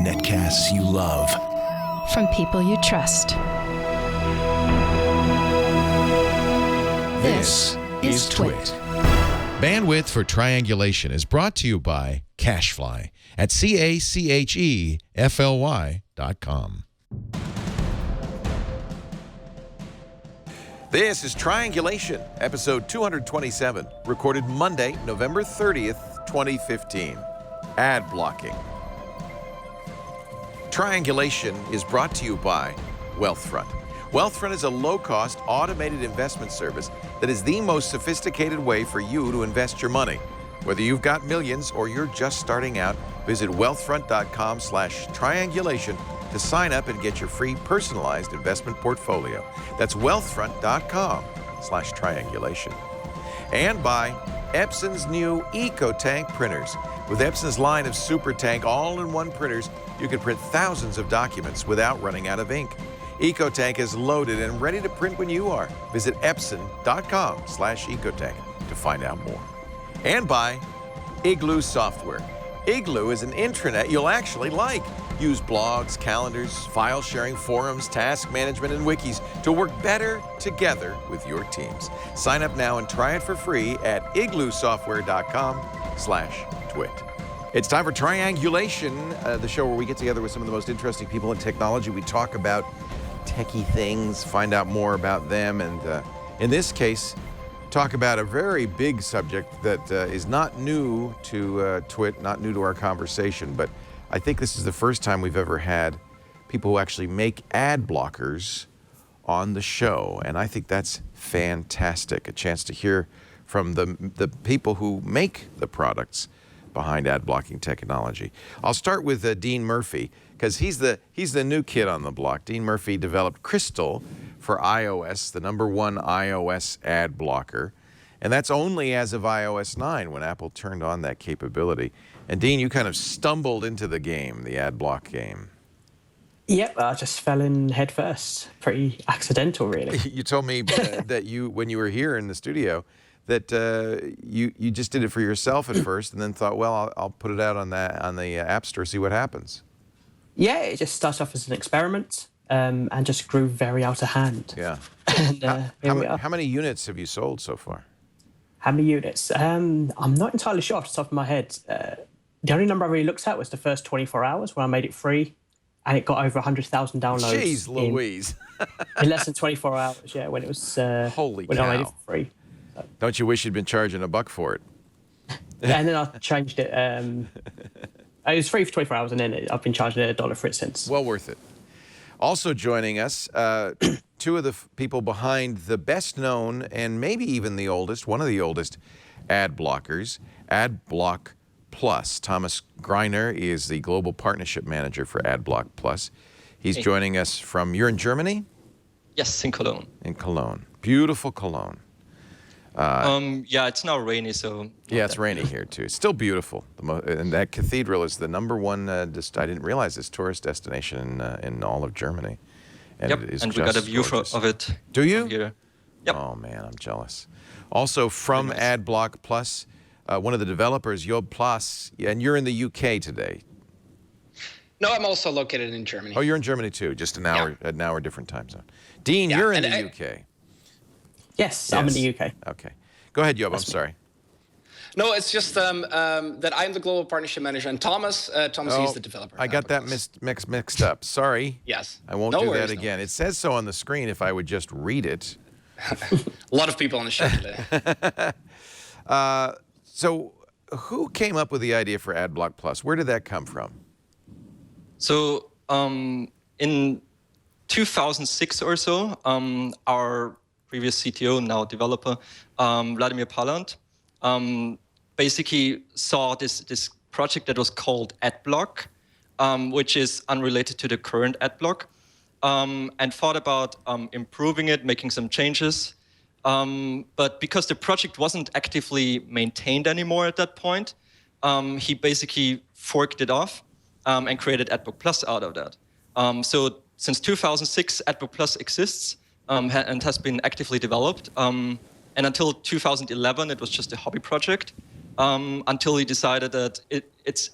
Netcasts you love. From people you trust. This is Twit. Bandwidth for Triangulation is brought to you by Cashfly at CACHEFLY.com. This is Triangulation, episode 227, recorded Monday, November 30th, 2015. Adblocking. Triangulation is brought to you by Wealthfront. Wealthfront is a low-cost, automated investment service that is the most sophisticated way for you to invest your money. Whether you've got millions or you're just starting out, visit wealthfront.com/triangulation to sign up and get your free personalized investment portfolio. That's wealthfront.com/triangulation. And by Epson's new EcoTank printers. With Epson's line of Super Tank all-in-one printers, you can print thousands of documents without running out of ink. EcoTank is loaded and ready to print when you are. Visit epson.com/ecotank to find out more. And by Igloo Software. Igloo is an intranet you'll actually like. Use blogs, calendars, file sharing, forums, task management, and wikis to work better together with your teams. Sign up now and try it for free at igloosoftware.com/twit. It's time for Triangulation, the show where we get together with some of the most interesting people in technology. We talk about techie things, find out more about them, and in this case, talk about a very big subject that is not new to Twit, not new to our conversation, but I think this is the first time we've ever had people who actually make ad blockers on the show, and I think that's fantastic. A chance to hear from the people who make the products behind ad blocking technology. I'll start with Dean Murphy, because he's the new kid on the block. Dean Murphy developed Crystal for iOS, the #1 iOS ad blocker, and that's only as of iOS 9 when Apple turned on that capability. And Dean, you kind of stumbled into the game, the ad block game. Yep, I just fell in head first. Pretty accidental, really. You told me that when you were here in the studio, that you just did it for yourself at first, and then thought, well, I'll put it out on the App Store, see what happens. Yeah, it just started off as an experiment, and just grew very out of hand. Yeah. And here we are. How many units have you sold so far? How many units? I'm not entirely sure off the top of my head. The only number I really looked at was the first 24 hours when I made it free, and it got over 100,000 downloads. Jeez Louise. in less than 24 hours, yeah, when it was Holy when cow. I made it for free. So. Don't you wish you'd been charging $1 for it? And then I changed it. It was free for 24 hours, and then I've been charging it $1 for it since. Well worth it. Also joining us, two of the people behind the best known and maybe even the oldest, one of the oldest ad blockers, Adblock Plus. Thomas Greiner is the Global Partnership Manager for Adblock Plus. He's joining us from, you're in Germany? Yes, in Cologne. In Cologne. Beautiful Cologne. Yeah, it's now rainy, so... Yeah, it's rainy here, too. It's still beautiful. And that cathedral is the #1, I didn't realize this, tourist destination in all of Germany. And yep, it is and we got a view of it. Do you? Yep. Oh, man, I'm jealous. Also from Adblock Plus, one of the developers, Job Plas, and you're in the UK today. No, I'm also located in Germany. Oh, you're in Germany, too, just an hour different time zone. Dean, you're in the UK. Yes, I'm in the UK. Okay. Go ahead, Job. I'm sorry. No, it's just that I'm the Global Partnership Manager, and Thomas, he's the developer. I got that mixed up. Sorry. Yes. I won't do that again. It says so on the screen if I would just read it. A lot of people on the show today. So who came up with the idea for Adblock Plus? Where did that come from? So in 2006 or so, our previous CTO, now developer, Vladimir Palant, basically saw this project that was called Adblock, which is unrelated to the current Adblock, and thought about improving it, making some changes. But because the project wasn't actively maintained anymore at that point, he basically forked it off and created Adblock Plus out of that. So since 2006, Adblock Plus exists and has been actively developed. And until 2011, it was just a hobby project. until he decided that it's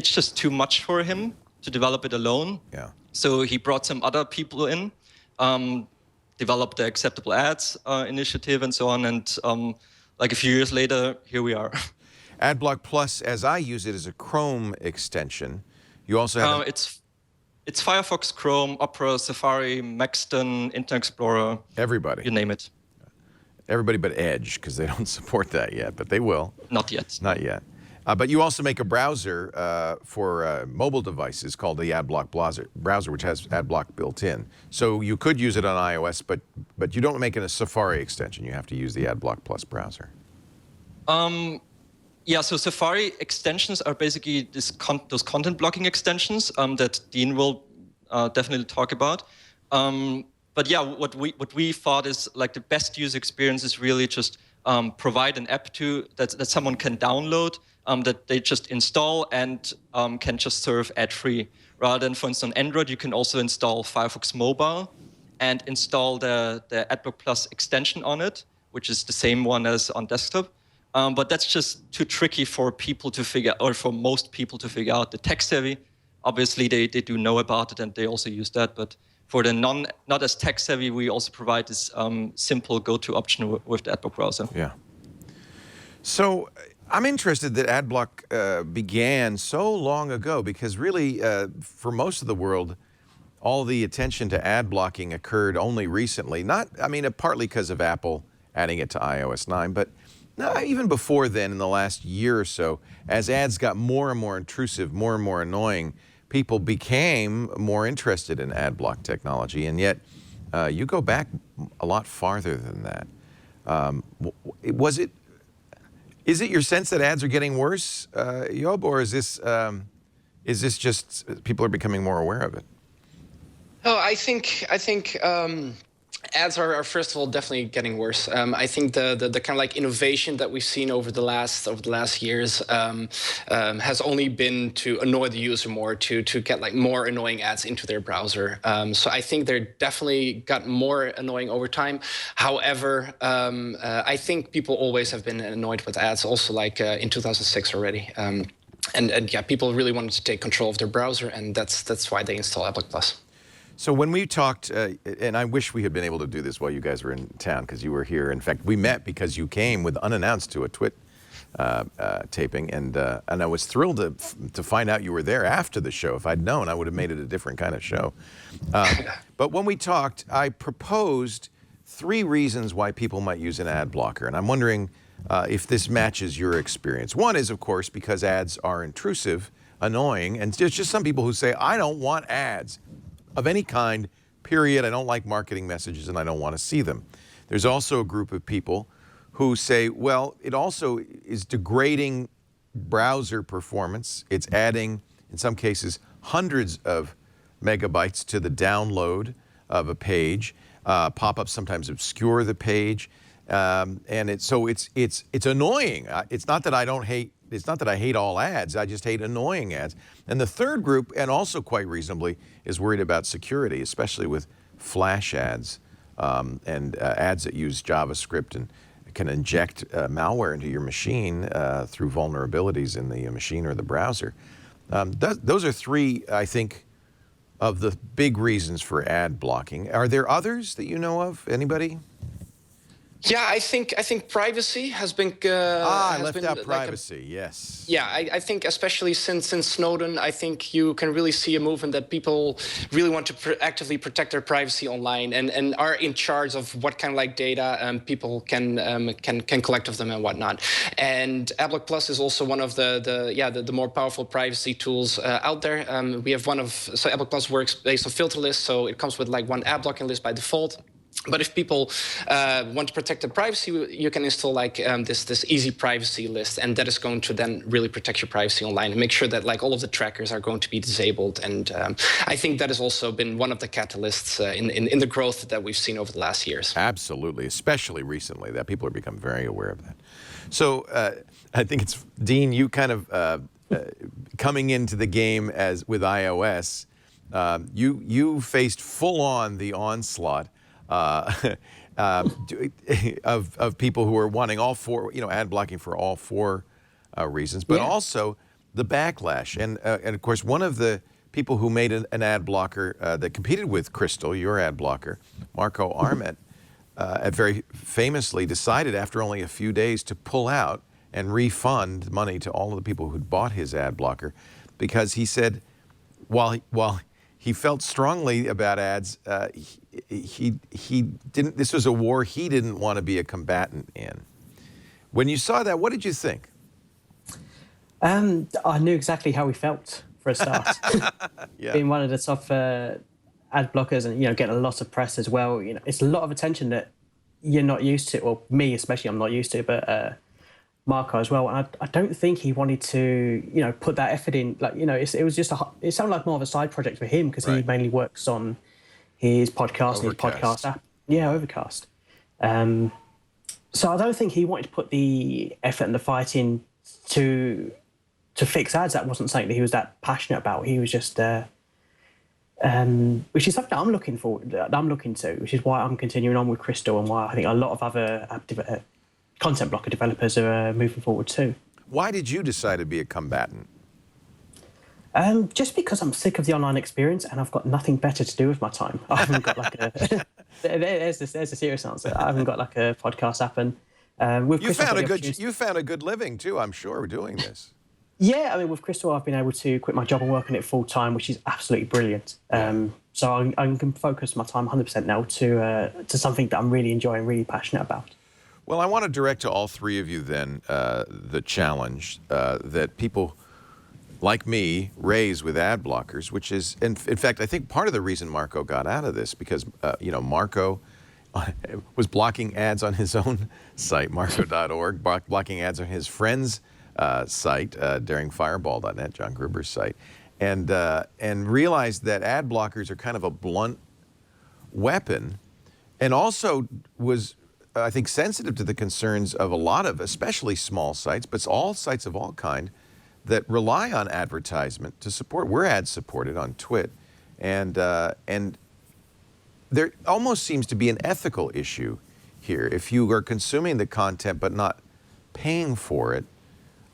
just too much for him to develop it alone. Yeah. So he brought some other people in, developed the acceptable ads initiative and so on. And like a few years later, here we are. Adblock Plus, as I use it, is a Chrome extension. You also have It's Firefox, Chrome, Opera, Safari, Maxton, Internet Explorer. everybody. You name it. Everybody but Edge, because they don't support that yet, but they will. Not yet. Not yet. But you also make a browser for mobile devices called the Adblock browser, which has Adblock built in. So you could use it on iOS, but you don't make it a Safari extension. You have to use the Adblock Plus browser. Yeah, so Safari extensions are basically those content blocking extensions that Dean will definitely talk about. But yeah, what we thought is like the best user experience is really just provide an app that someone can download, that they just install and can just serve ad-free. Rather than, for instance, on Android, you can also install Firefox Mobile and install the Adblock Plus extension on it, which is the same one as on desktop. But that's just too tricky for people to figure, or for most people to figure out. The tech-savvy, obviously, they do know about it and they also use that. But for the not as tech-savvy, we also provide this simple go-to option with the Adblock browser. Yeah. So I'm interested that Adblock began so long ago, because really, for most of the world, all the attention to ad blocking occurred only recently. Partly because of Apple adding it to iOS 9, but even before then, in the last year or so, as ads got more and more intrusive, more and more annoying, people became more interested in ad block technology. And yet, you go back a lot farther than that. Is it your sense that ads are getting worse, Job, or is this just people are becoming more aware of it? Oh, I think ads are first of all definitely getting worse. I think the kind of like innovation that we've seen over the last years has only been to annoy the user more, to get like more annoying ads into their browser. So I think they're definitely got more annoying over time. However, I think people always have been annoyed with ads, also like in 2006 already. And yeah, people really wanted to take control of their browser, and that's why they install Adblock Plus. So when we talked, and I wish we had been able to do this while you guys were in town, because you were here. In fact, we met because you came with unannounced to a Twit taping, and I was thrilled to find out you were there after the show. If I'd known, I would have made it a different kind of show. But when we talked, I proposed 3 reasons why people might use an ad blocker, and I'm wondering if this matches your experience. One is, of course, because ads are intrusive, annoying, and there's just some people who say, I don't want ads of any kind, period. I don't like marketing messages and I don't want to see them. There's also a group of people who say, well, it also is degrading browser performance. It's adding, in some cases, hundreds of megabytes to the download of a page. Pop-ups sometimes obscure the page. And it's annoying. It's not that I hate all ads, I just hate annoying ads. And the third group, and also quite reasonably, is worried about security, especially with flash ads and ads that use JavaScript and can inject malware into your machine through vulnerabilities in the machine or the browser. Those are 3, I think, of the big reasons for ad blocking. Are there others that you know of? Anybody? Yeah, I think privacy has been. I left out privacy. Yes. Yeah, I think especially since Snowden, I think you can really see a movement that people really want to actively protect their privacy online and are in charge of what kind of like data people can collect of them and whatnot. And Adblock Plus is also one of the more powerful privacy tools out there. We have so Adblock Plus works based on filter lists, so it comes with like one ad blocking list by default. But if people want to protect their privacy, you can install like this easy privacy list, and that is going to then really protect your privacy online and make sure that like all of the trackers are going to be disabled. And I think that has also been one of the catalysts in the growth that we've seen over the last years. Absolutely, especially recently, that people have become very aware of that. So I think it's, Dean, you kind of coming into the game with iOS, you faced full on the onslaught of people who are wanting all 4, ad blocking for all 4 reasons, but Yeah. also the backlash. And of course, one of the people who made an ad blocker that competed with Crystal, your ad blocker, Marco Arment, very famously decided after only a few days to pull out and refund money to all of the people who'd bought his ad blocker, because he said, while he felt strongly about ads, he didn't. This was a war he didn't want to be a combatant in. When you saw that, what did you think? I knew exactly how he felt for a start. Yeah. Being one of the top ad blockers, and getting a lot of press as well. It's a lot of attention that you're not used to, or me especially, I'm not used to, but Marco as well. And I don't think he wanted to, put that effort in. Like, it was just it sounded like more of a side project for him, because he mainly works on his podcast and his podcast app. Yeah, Overcast. So I don't think he wanted to put the effort and the fight in to fix ads. That wasn't something that he was that passionate about. He was just, which is something that I'm looking to, which is why I'm continuing on with Crystal, and why I think a lot of other content blocker developers are moving forward too. Why did you decide to be a combatant? Just because I'm sick of the online experience, and I've got nothing better to do with my time. I haven't got like a. there's a serious answer. I haven't got like a podcast app, and with You found a good living too, I'm sure, doing this. Yeah, I mean, with Crystal, I've been able to quit my job and work on it full time, which is absolutely brilliant. So I can focus my time 100% now to something that I'm really enjoying, really passionate about. Well, I want to direct to all three of you then the challenge that people like me raise with ad blockers, which is, in fact, I think part of the reason Marco got out of this, because, Marco was blocking ads on his own site, marco.org, blocking ads on his friend's site during Fireball.net, John Gruber's site, and realized that ad blockers are kind of a blunt weapon, and also was, I think, sensitive to the concerns of a lot of, especially small sites, but all sites of all kind, that rely on advertisement to support. We're ad supported on Twit, and there almost seems to be an ethical issue here. If you are consuming the content but not paying for it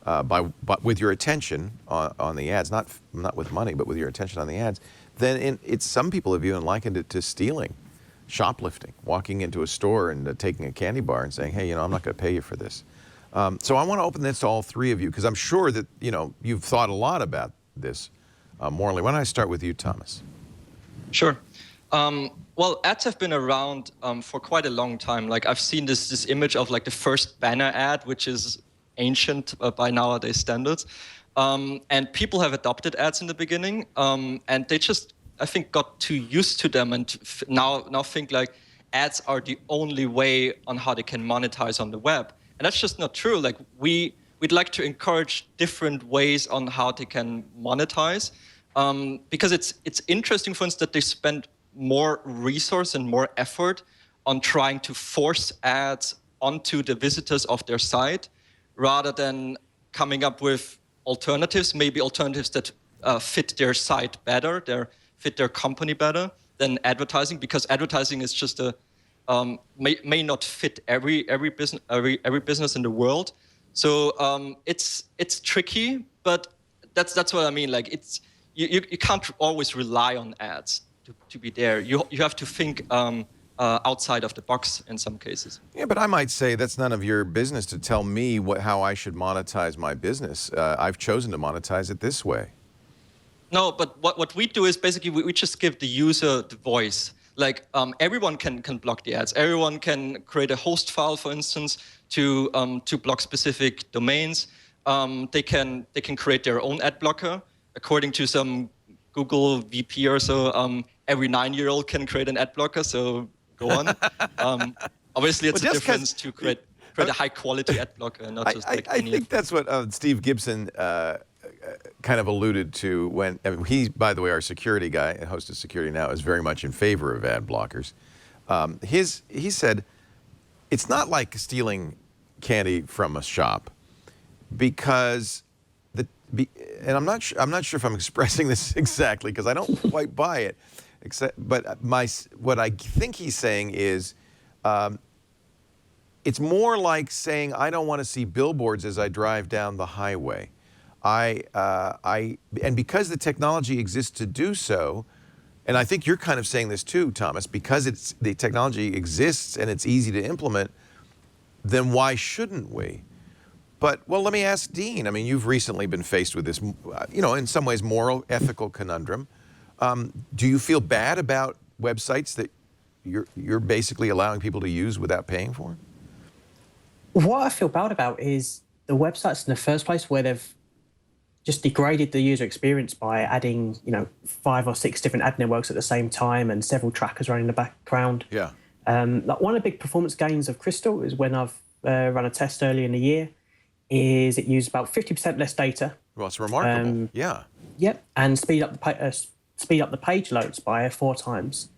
but with your attention on the ads, not with money, but with your attention on the ads, then some people have even likened it to stealing, shoplifting, walking into a store and taking a candy bar and saying, hey, I'm not going to pay you for this. So I want to open this to all three of you, because I'm sure that, you've thought a lot about this morally. Why don't I start with you, Thomas? Sure. Well, ads have been around for quite a long time. Like, I've seen this image of like the first banner ad, which is ancient by nowadays standards. And people have adopted ads in the beginning, and they just, I think, got too used to them, and now think like ads are the only way on how they can monetize on the web. And that's just not true. Like, we'd like to encourage different ways on how they can monetize, because it's interesting, for instance, that they spend more resource and more effort on trying to force ads onto the visitors of their site, rather than coming up with alternatives, maybe alternatives that fit their site better, fit their company better than advertising, because advertising is just may not fit every business in the world. So it's tricky, but that's what I mean. Like, you can't always rely on ads to be there. You have to think outside of the box in some cases. Yeah, but I might say that's none of your business to tell me how I should monetize my business. I've chosen to monetize it this way. No, but what we do is basically we just give the user the voice. Like, everyone can block the ads. Everyone can create a host file, for instance, to block specific domains. They can create their own ad blocker according to some Google VP or so. Every 9-year-old can create an ad blocker, so go on. Obviously, it's a difference to create a high-quality ad blocker, not just like I think that's what Steve Gibson kind of alluded to when he's, by the way, our security guy and host of Security Now, is very much in favor of ad blockers. He said it's not like stealing candy from a shop, because and I'm not sure if I'm expressing this exactly, because I don't quite buy it. But what I think he's saying is, it's more like saying, I don't want to see billboards as I drive down the highway. And because the technology exists to do so, and I think you're kind of saying this too, Thomas, because the technology exists and it's easy to implement, then why shouldn't we? But, well, let me ask Dean. I mean, you've recently been faced with this, in some ways, moral, ethical conundrum. Do you feel bad about websites that you're basically allowing people to use without paying for? What I feel bad about is the websites in the first place where they've just degraded the user experience by adding, 5 or 6 different ad networks at the same time and several trackers running in the background. Yeah. Like one of the big performance gains of Crystal is when I've run a test earlier in the year, is it used about 50% less data. Well, it's remarkable. Yeah. Yep, and speed up the page loads by 4 times,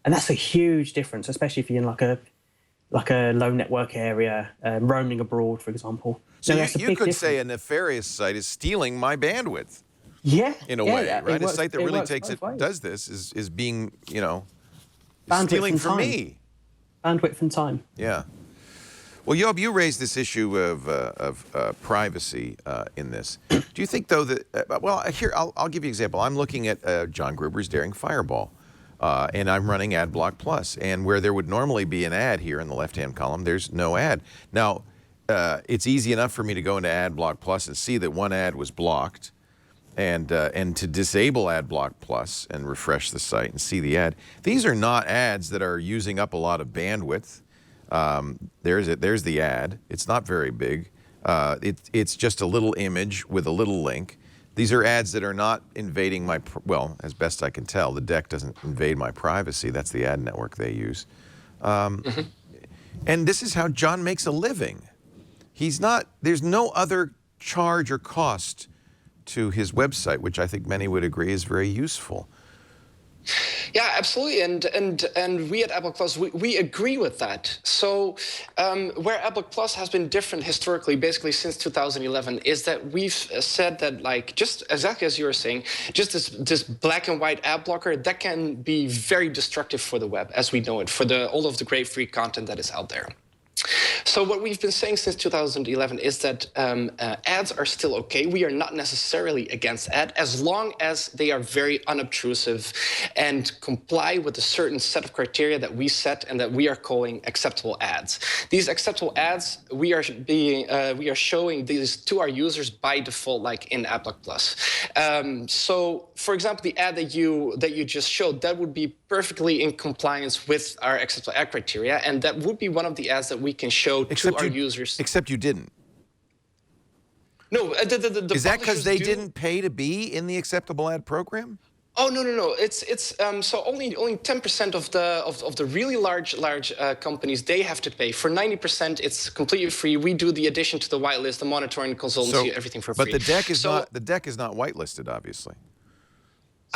and that's a huge difference, especially if you're in like a low network area, roaming abroad, for example. So you could difference. say a nefarious site is stealing my bandwidth. Yeah, in a way, yeah, right? A site that really does this is being, stealing from me. Bandwidth and time. Yeah. Well, Job, you raised this issue of privacy in this. Do you think, though, that, here, I'll give you an example. I'm looking at John Gruber's Daring Fireball, and I'm running Adblock Plus, and where there would normally be an ad here in the left-hand column, there's no ad. Now, it's easy enough for me to go into Adblock Plus and see that one ad was blocked, and to disable Adblock Plus and refresh the site and see the ad. These are not ads that are using up a lot of bandwidth. There's the ad. It's not very big. It's just a little image with a little link. These are ads that are not invading my, well, as best I can tell, the deck doesn't invade my privacy. That's the ad network they use. And this is how John makes a living. There's no other charge or cost to his website, which I think many would agree is very useful. Yeah, absolutely, and we at Adblock Plus, we agree with that. So where Adblock Plus has been different historically, basically since 2011, is that we've said that, like, just exactly as you were saying, just this black and white ad blocker, that can be very destructive for the web as we know it, for all of the great free content that is out there. So what we've been saying since 2011 is that ads are still okay. We are not necessarily against ad as long as they are very unobtrusive and comply with a certain set of criteria that we set and that we are calling acceptable ads. These acceptable ads, we are showing these to our users by default, like in Adblock Plus. So, for example, the ad that you just showed, that would be perfectly in compliance with our acceptable ad criteria, and that would be one of the ads that we can show to our users. Except you didn't. No, is that because they didn't pay to be in the acceptable ad program? Oh no! It's so only 10% of the really large companies, they have to pay. For 90%, it's completely free. We do the addition to the whitelist, the monitoring, consultancy, everything for free. But the deck is not whitelisted, obviously.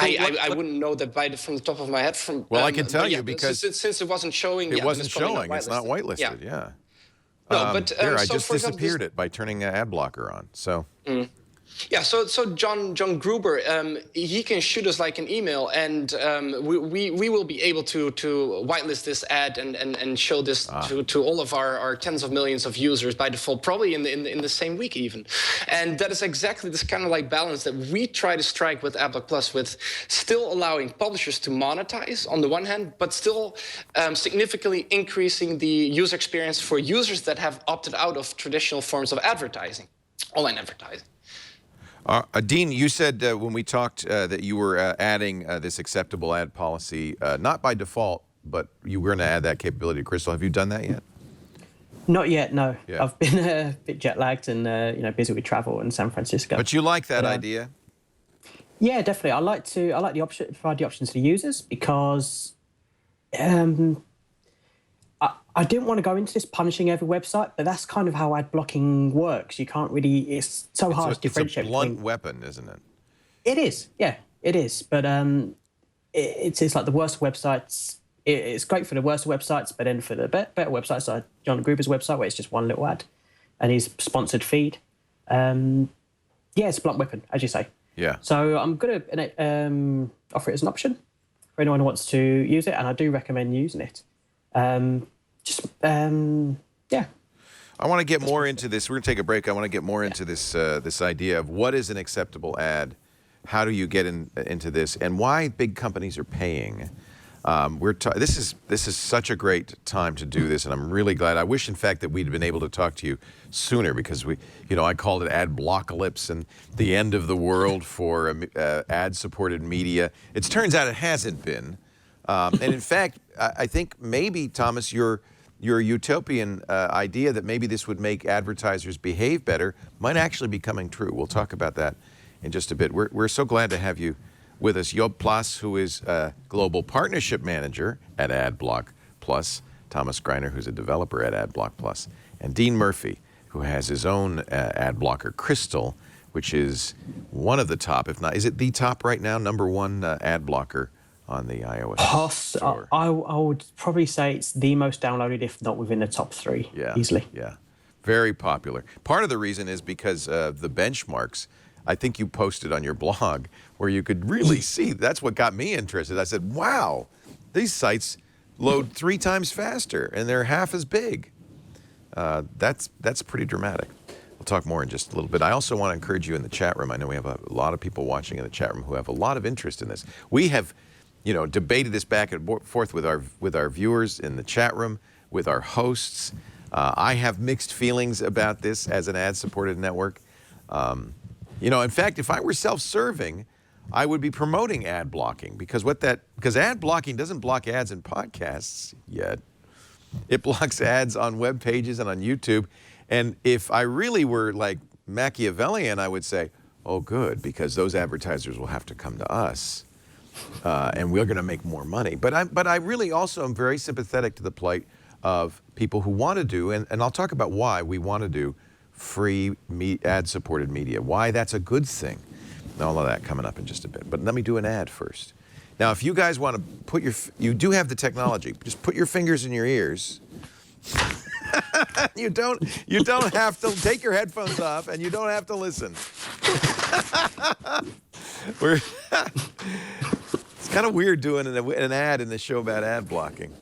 I wouldn't know that from the top of my head. Well, I can tell you because since it wasn't showing. It wasn't showing. It's not whitelisted. Yeah. No, but I just disappeared it by turning an ad blocker on. So. Yeah, so John Gruber, he can shoot us like an email, and we will be able to whitelist this ad and show this to all of our tens of millions of users by default, probably in the same week even. And that is exactly this kind of like balance that we try to strike with Adblock Plus, with still allowing publishers to monetize on the one hand, but still significantly increasing the user experience for users that have opted out of traditional forms of advertising, online advertising. Dean, you said when we talked that you were adding this acceptable ad policy, not by default, but you were going to add that capability to Crystal. Have you done that yet? Not yet, no. Yeah. I've been a bit jet lagged and busy with travel in San Francisco. But you like that idea? Yeah, definitely. I like the option, provide the options to the users, because I didn't want to go into this punishing every website, but that's kind of how ad blocking works. You can't really, it's so hard to differentiate. It's a blunt weapon, isn't it? It is, yeah, it is. But it's like the worst websites. It's great for the worst websites, but then for the better websites, like John Gruber's website, where it's just one little ad and his sponsored feed. Yeah, it's a blunt weapon, as you say. Yeah. So I'm going to offer it as an option for anyone who wants to use it, and I do recommend using it. Yeah, I want to get more into this. We're going to take a break. I want to get more into this this idea of what is an acceptable ad, how do you get into this, and why big companies are paying. This is such a great time to do this, and I'm really glad. I wish, in fact, that we'd been able to talk to you sooner, because I called it Adblockalypse and the end of the world for ad-supported media. It turns out it hasn't been, and in fact, I think maybe, Thomas, your utopian idea that maybe this would make advertisers behave better might actually be coming true. We'll talk about that in just a bit. We're so glad to have you with us. Job Plas, who is Global Partnership Manager at Adblock Plus, Thomas Greiner, who's a developer at Adblock Plus, and Dean Murphy, who has his own ad blocker, Crystal, which is one of the top, if not, is it the top right now, #1 ad blocker on the iOS store? I would probably say it's the most downloaded, if not within the top 3, easily. Yeah, very popular. Part of the reason is because of the benchmarks. I think you posted on your blog where you could really see. That's what got me interested. I said, wow, these sites load 3 times faster and they're half as big. That's pretty dramatic. We'll talk more in just a little bit. I also want to encourage you in the chat room. I know we have a lot of people watching in the chat room who have a lot of interest in this. We have, debated this back and forth with our viewers in the chat room, with our hosts. I have mixed feelings about this as an ad-supported network. In fact, if I were self-serving, I would be promoting ad blocking, because ad blocking doesn't block ads in podcasts yet. It blocks ads on web pages and on YouTube. And if I really were like Machiavellian, I would say, oh, good, because those advertisers will have to come to us, and we're going to make more money. But I really also am very sympathetic to the plight of people who want to do, and I'll talk about why we want to do free ad-supported media, why that's a good thing. All of that coming up in just a bit. But let me do an ad first. Now, if you guys want to you do have the technology, just put your fingers in your ears. You don't have to take your headphones off, and you don't have to listen. It's kind of weird doing an ad in the show about ad blocking.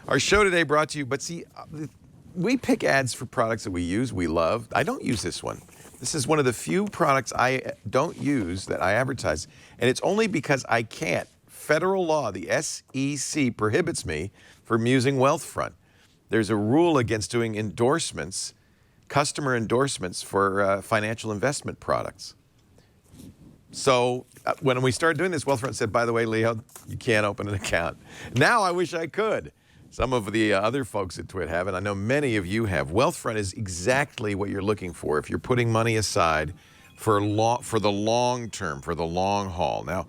Our show today brought to you, but see, we pick ads for products that we use, we love. I don't use this one. This is one of the few products I don't use that I advertise, and it's only because I can't. Federal law, the SEC, prohibits me from using Wealthfront. There's a rule against doing endorsements, customer endorsements for financial investment products. So when we started doing this, Wealthfront said, by the way, Leo, you can't open an account. Now I wish I could. Some of the other folks at Twit have, and I know many of you have. Wealthfront is exactly what you're looking for if you're putting money aside for the long term, for the long haul. Now,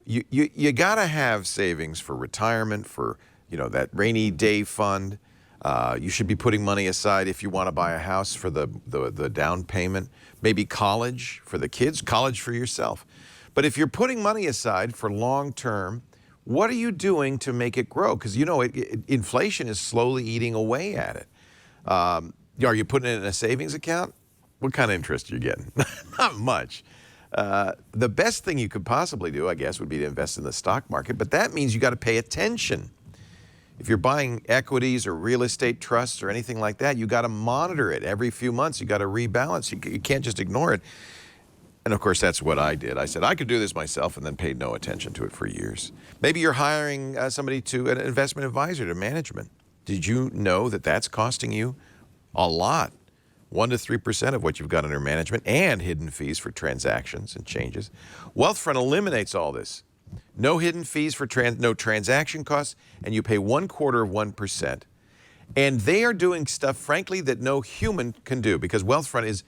you got to have savings for retirement, for that rainy day fund. You should be putting money aside if you want to buy a house for the down payment. Maybe college for the kids, college for yourself. But if you're putting money aside for long term, what are you doing to make it grow? Because inflation is slowly eating away at it. Are you putting it in a savings account? What kind of interest are you getting? Not much. The best thing you could possibly do, I guess, would be to invest in the stock market, but that means you got to pay attention. If you're buying equities or real estate trusts or anything like that, you got to monitor it every few months. You got to rebalance. You can't just ignore it. And of course, that's what I did. I said I could do this myself, and then paid no attention to it for years. Maybe you're hiring an investment advisor to management. Did you know that that's costing you a lot? 1 to 3% of what you've got under management, and hidden fees for transactions and changes. Wealthfront eliminates all this. No hidden fees for no transaction costs, and you pay 1/4% of 1%. And they are doing stuff, frankly, that no human can do, because Wealthfront is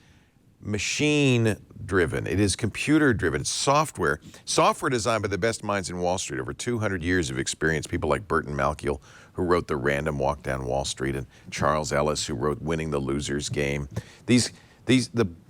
machine-driven. It is computer-driven. Software designed by the best minds in Wall Street. Over 200 years of experience. People like Burton Malkiel, who wrote The Random Walk Down Wall Street, and Charles Ellis, who wrote Winning the Loser's Game. The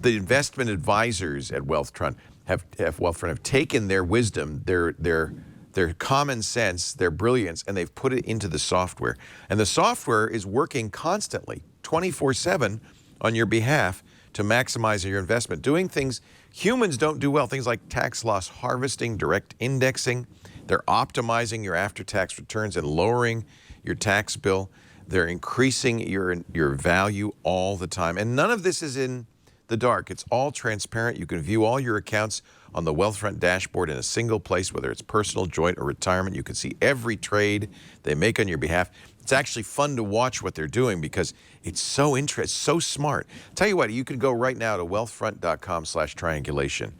investment advisors at Wealthfront have taken their wisdom, their common sense, their brilliance, and they've put it into the software. And the software is working constantly, 24/7, on your behalf to maximize your investment. Doing things humans don't do well, things like tax loss harvesting, direct indexing. They're optimizing your after-tax returns and lowering your tax bill. They're increasing your value all the time. And none of this is in the dark. It's all transparent. You can view all your accounts on the Wealthfront dashboard in a single place, whether it's personal, joint, or retirement. You can see every trade they make on your behalf. It's actually fun to watch what they're doing because it's so interesting, so smart. Tell you what, you can go right now to wealthfront.com/triangulation,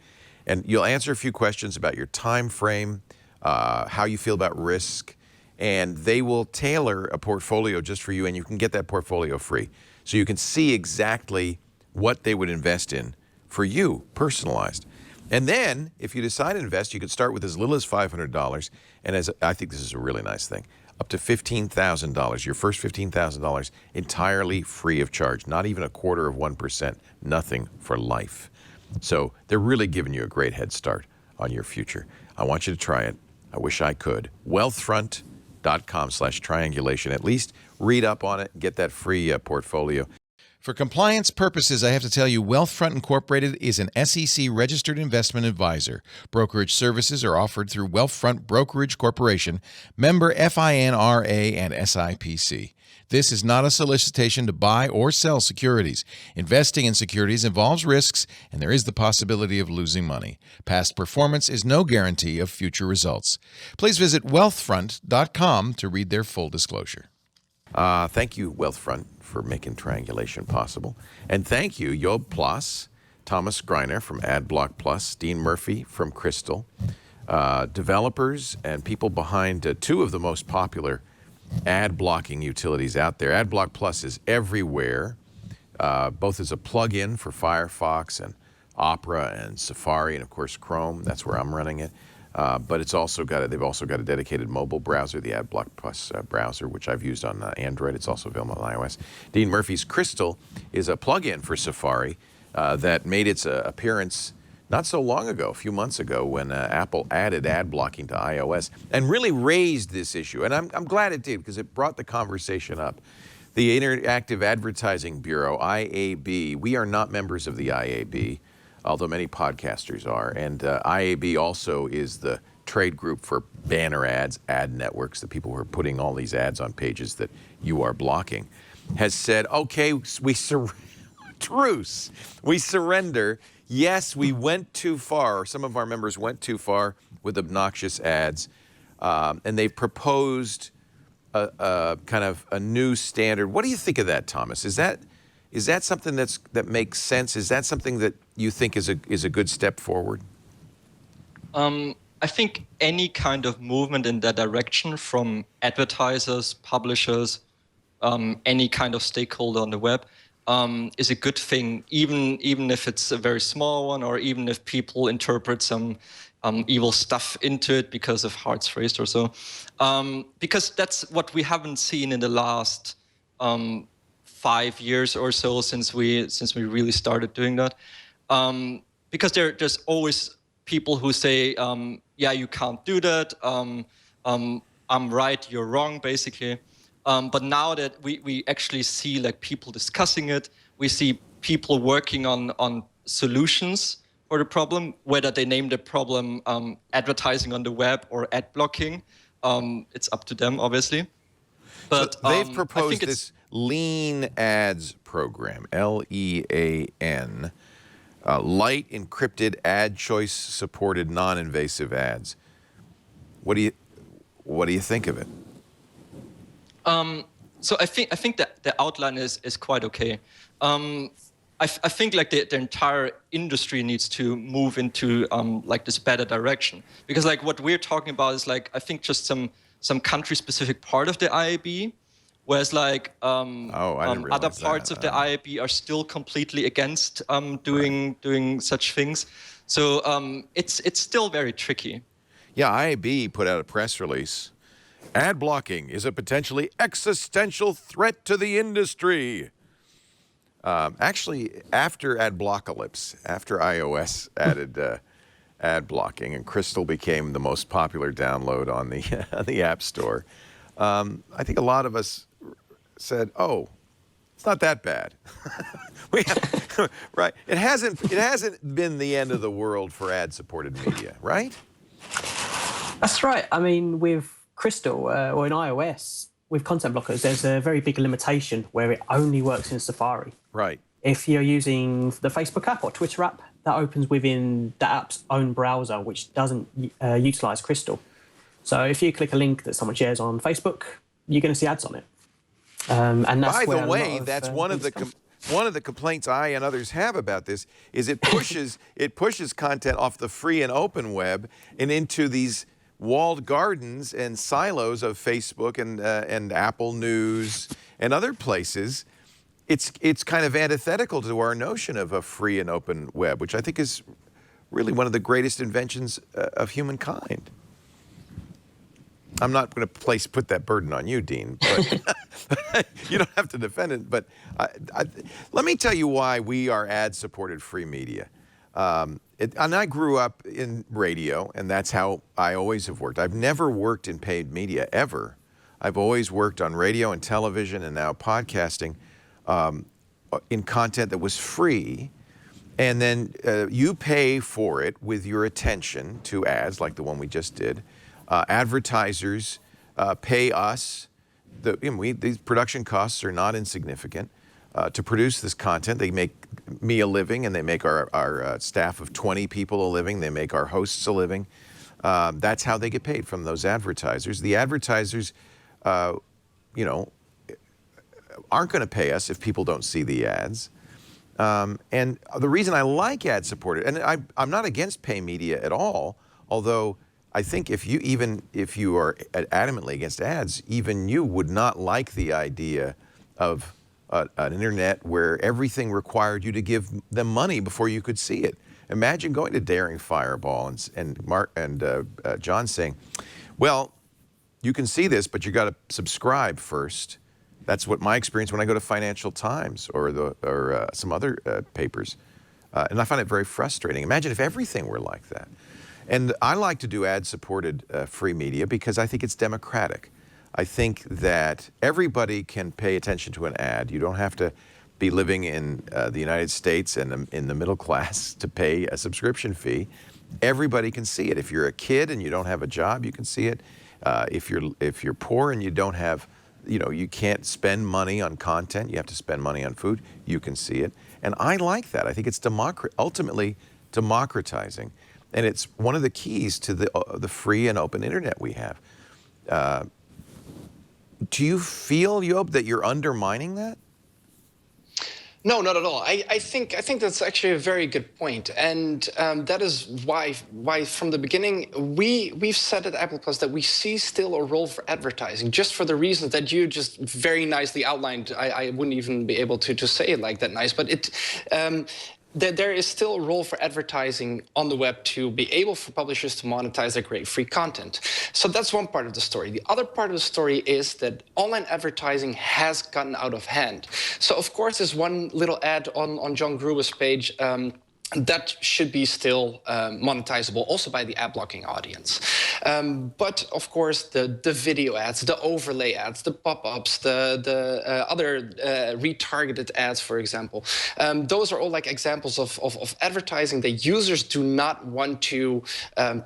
and you'll answer a few questions about your time frame, how you feel about risk, and they will tailor a portfolio just for you, and you can get that portfolio free. So you can see exactly what they would invest in for you, personalized. And then, if you decide to invest, you can start with as little as $500, and as I think this is a really nice thing, up to $15,000, your first $15,000 entirely free of charge, not even 1/4%, nothing for life. So they're really giving you a great head start on your future. I want you to try it. I wish I could. Wealthfront.com/triangulation. At least read up on it, get that free portfolio. For compliance purposes, I have to tell you, Wealthfront Incorporated is an SEC-registered investment advisor. Brokerage services are offered through Wealthfront Brokerage Corporation, member FINRA and SIPC. This is not a solicitation to buy or sell securities. Investing in securities involves risks, and there is the possibility of losing money. Past performance is no guarantee of future results. Please visit wealthfront.com to read their full disclosure. Thank you, Wealthfront, for making triangulation possible. And thank you, Job Plas, Thomas Greiner from Adblock Plus, Dean Murphy from Crystal, developers and people behind two of the most popular ad blocking utilities out there. Adblock Plus is everywhere, both as a plug-in for Firefox and Opera and Safari and, of course, Chrome. That's where I'm running it. But they've also got a dedicated mobile browser, the Adblock Plus browser, which I've used on Android. It's also available on iOS. Dean Murphy's Crystal is a plug-in for Safari that made its appearance not so long ago, a few months ago, when Apple added ad blocking to iOS and really raised this issue. And I'm glad it did, because it brought the conversation up. The Interactive Advertising Bureau, IAB, we are not members of the IAB, although many podcasters are. And IAB also is the trade group for banner ads, ad networks, the people who are putting all these ads on pages that you are blocking, has said, okay, we surrender. Yes, we went too far. Some of our members went too far with obnoxious ads, and they've proposed a kind of a new standard. What do you think of that, Thomas? Is that something that makes sense? Is that something that you think is a good step forward? I think any kind of movement in that direction from advertisers, publishers, any kind of stakeholder on the web is a good thing, even if it's a very small one, or even if people interpret some evil stuff into it because of how it's phrased or so. Because that's what we haven't seen in the last 5 years or so since we really started doing that. Because there's always people who say, yeah, you can't do that. I'm right, you're wrong, basically. But now that we actually see like people discussing it, we see people working on solutions for the problem, whether they name the problem advertising on the web or ad blocking. It's up to them, obviously. But so they've proposed this Lean Ads program, LEAN, light encrypted ad choice supported non-invasive ads. What do you think of it? So I think that the outline is quite okay. I think like the entire industry needs to move into like this better direction, because like what we're talking about is like I think just some country-specific part of the IAB, whereas like other parts of the IAB are still completely against doing such things. So it's still very tricky. Yeah, IAB put out a press release. Ad blocking is a potentially existential threat to the industry. Actually, after Adblockalypse, after iOS added ad blocking and Crystal became the most popular download on the App Store, I think a lot of us said, "Oh, it's not that bad." Right? It hasn't been the end of the world for ad-supported media, right? That's right. I mean, with Crystal or in iOS, with content blockers, there's a very big limitation where it only works in Safari. Right. If you're using the Facebook app or Twitter app, that opens within the app's own browser, which doesn't utilize Crystal. So if you click a link that someone shares on Facebook, you're going to see ads on it. And that's By the way, that's one of the complaints I and others have about this is it pushes content off the free and open web and into these walled gardens and silos of Facebook and Apple News and other places. It's kind of antithetical to our notion of a free and open web, which I think is really one of the greatest inventions of humankind. I'm not going to put that burden on you, Dean, but you don't have to defend it. But let me tell you why we are ad-supported free media. And I grew up in radio, and that's how I always have worked. I've never worked in paid media, ever. I've always worked on radio and television and now podcasting in content that was free. And then you pay for it with your attention to ads like the one we just did. Advertisers pay us. These production costs are not insignificant to produce this content. They make me a living, and they make our staff of 20 people a living. They make our hosts a living. That's how they get paid, from those advertisers. The advertisers, aren't going to pay us if people don't see the ads. And the reason I like ad-supported, and I'm not against pay media at all, although I think if you are adamantly against ads, even you would not like the idea of an internet where everything required you to give them money before you could see it. Imagine going to Daring Fireball and John saying, well, you can see this, but you got to subscribe first. That's what my experience when I go to Financial Times or some other papers. And I find it very frustrating. Imagine if everything were like that. And I like to do ad-supported free media because I think it's democratic. I think that everybody can pay attention to an ad. You don't have to be living in the United States and in the middle class to pay a subscription fee. Everybody can see it. If you're a kid and you don't have a job, you can see it. If you're poor and you don't have, you can't spend money on content, you have to spend money on food, you can see it. And I like that. I think it's ultimately democratizing. And it's one of the keys to the free and open internet we have. Do you feel, Job, that you're undermining that? No, not at all. I think that's actually a very good point, and that is why from the beginning we've said at Adblock Plus that we see still a role for advertising, just for the reasons that you just very nicely outlined. I wouldn't even be able to say it like that nice, but there is still a role for advertising on the web to be able for publishers to monetize their great free content. So that's one part of the story. The other part of the story is that online advertising has gotten out of hand. So of course, there's one little ad on John Gruber's page that should be still monetizable also by the ad-blocking audience. But of course, the video ads, the overlay ads, the pop-ups, the other retargeted ads, for example, those are all like examples of advertising that users do not want to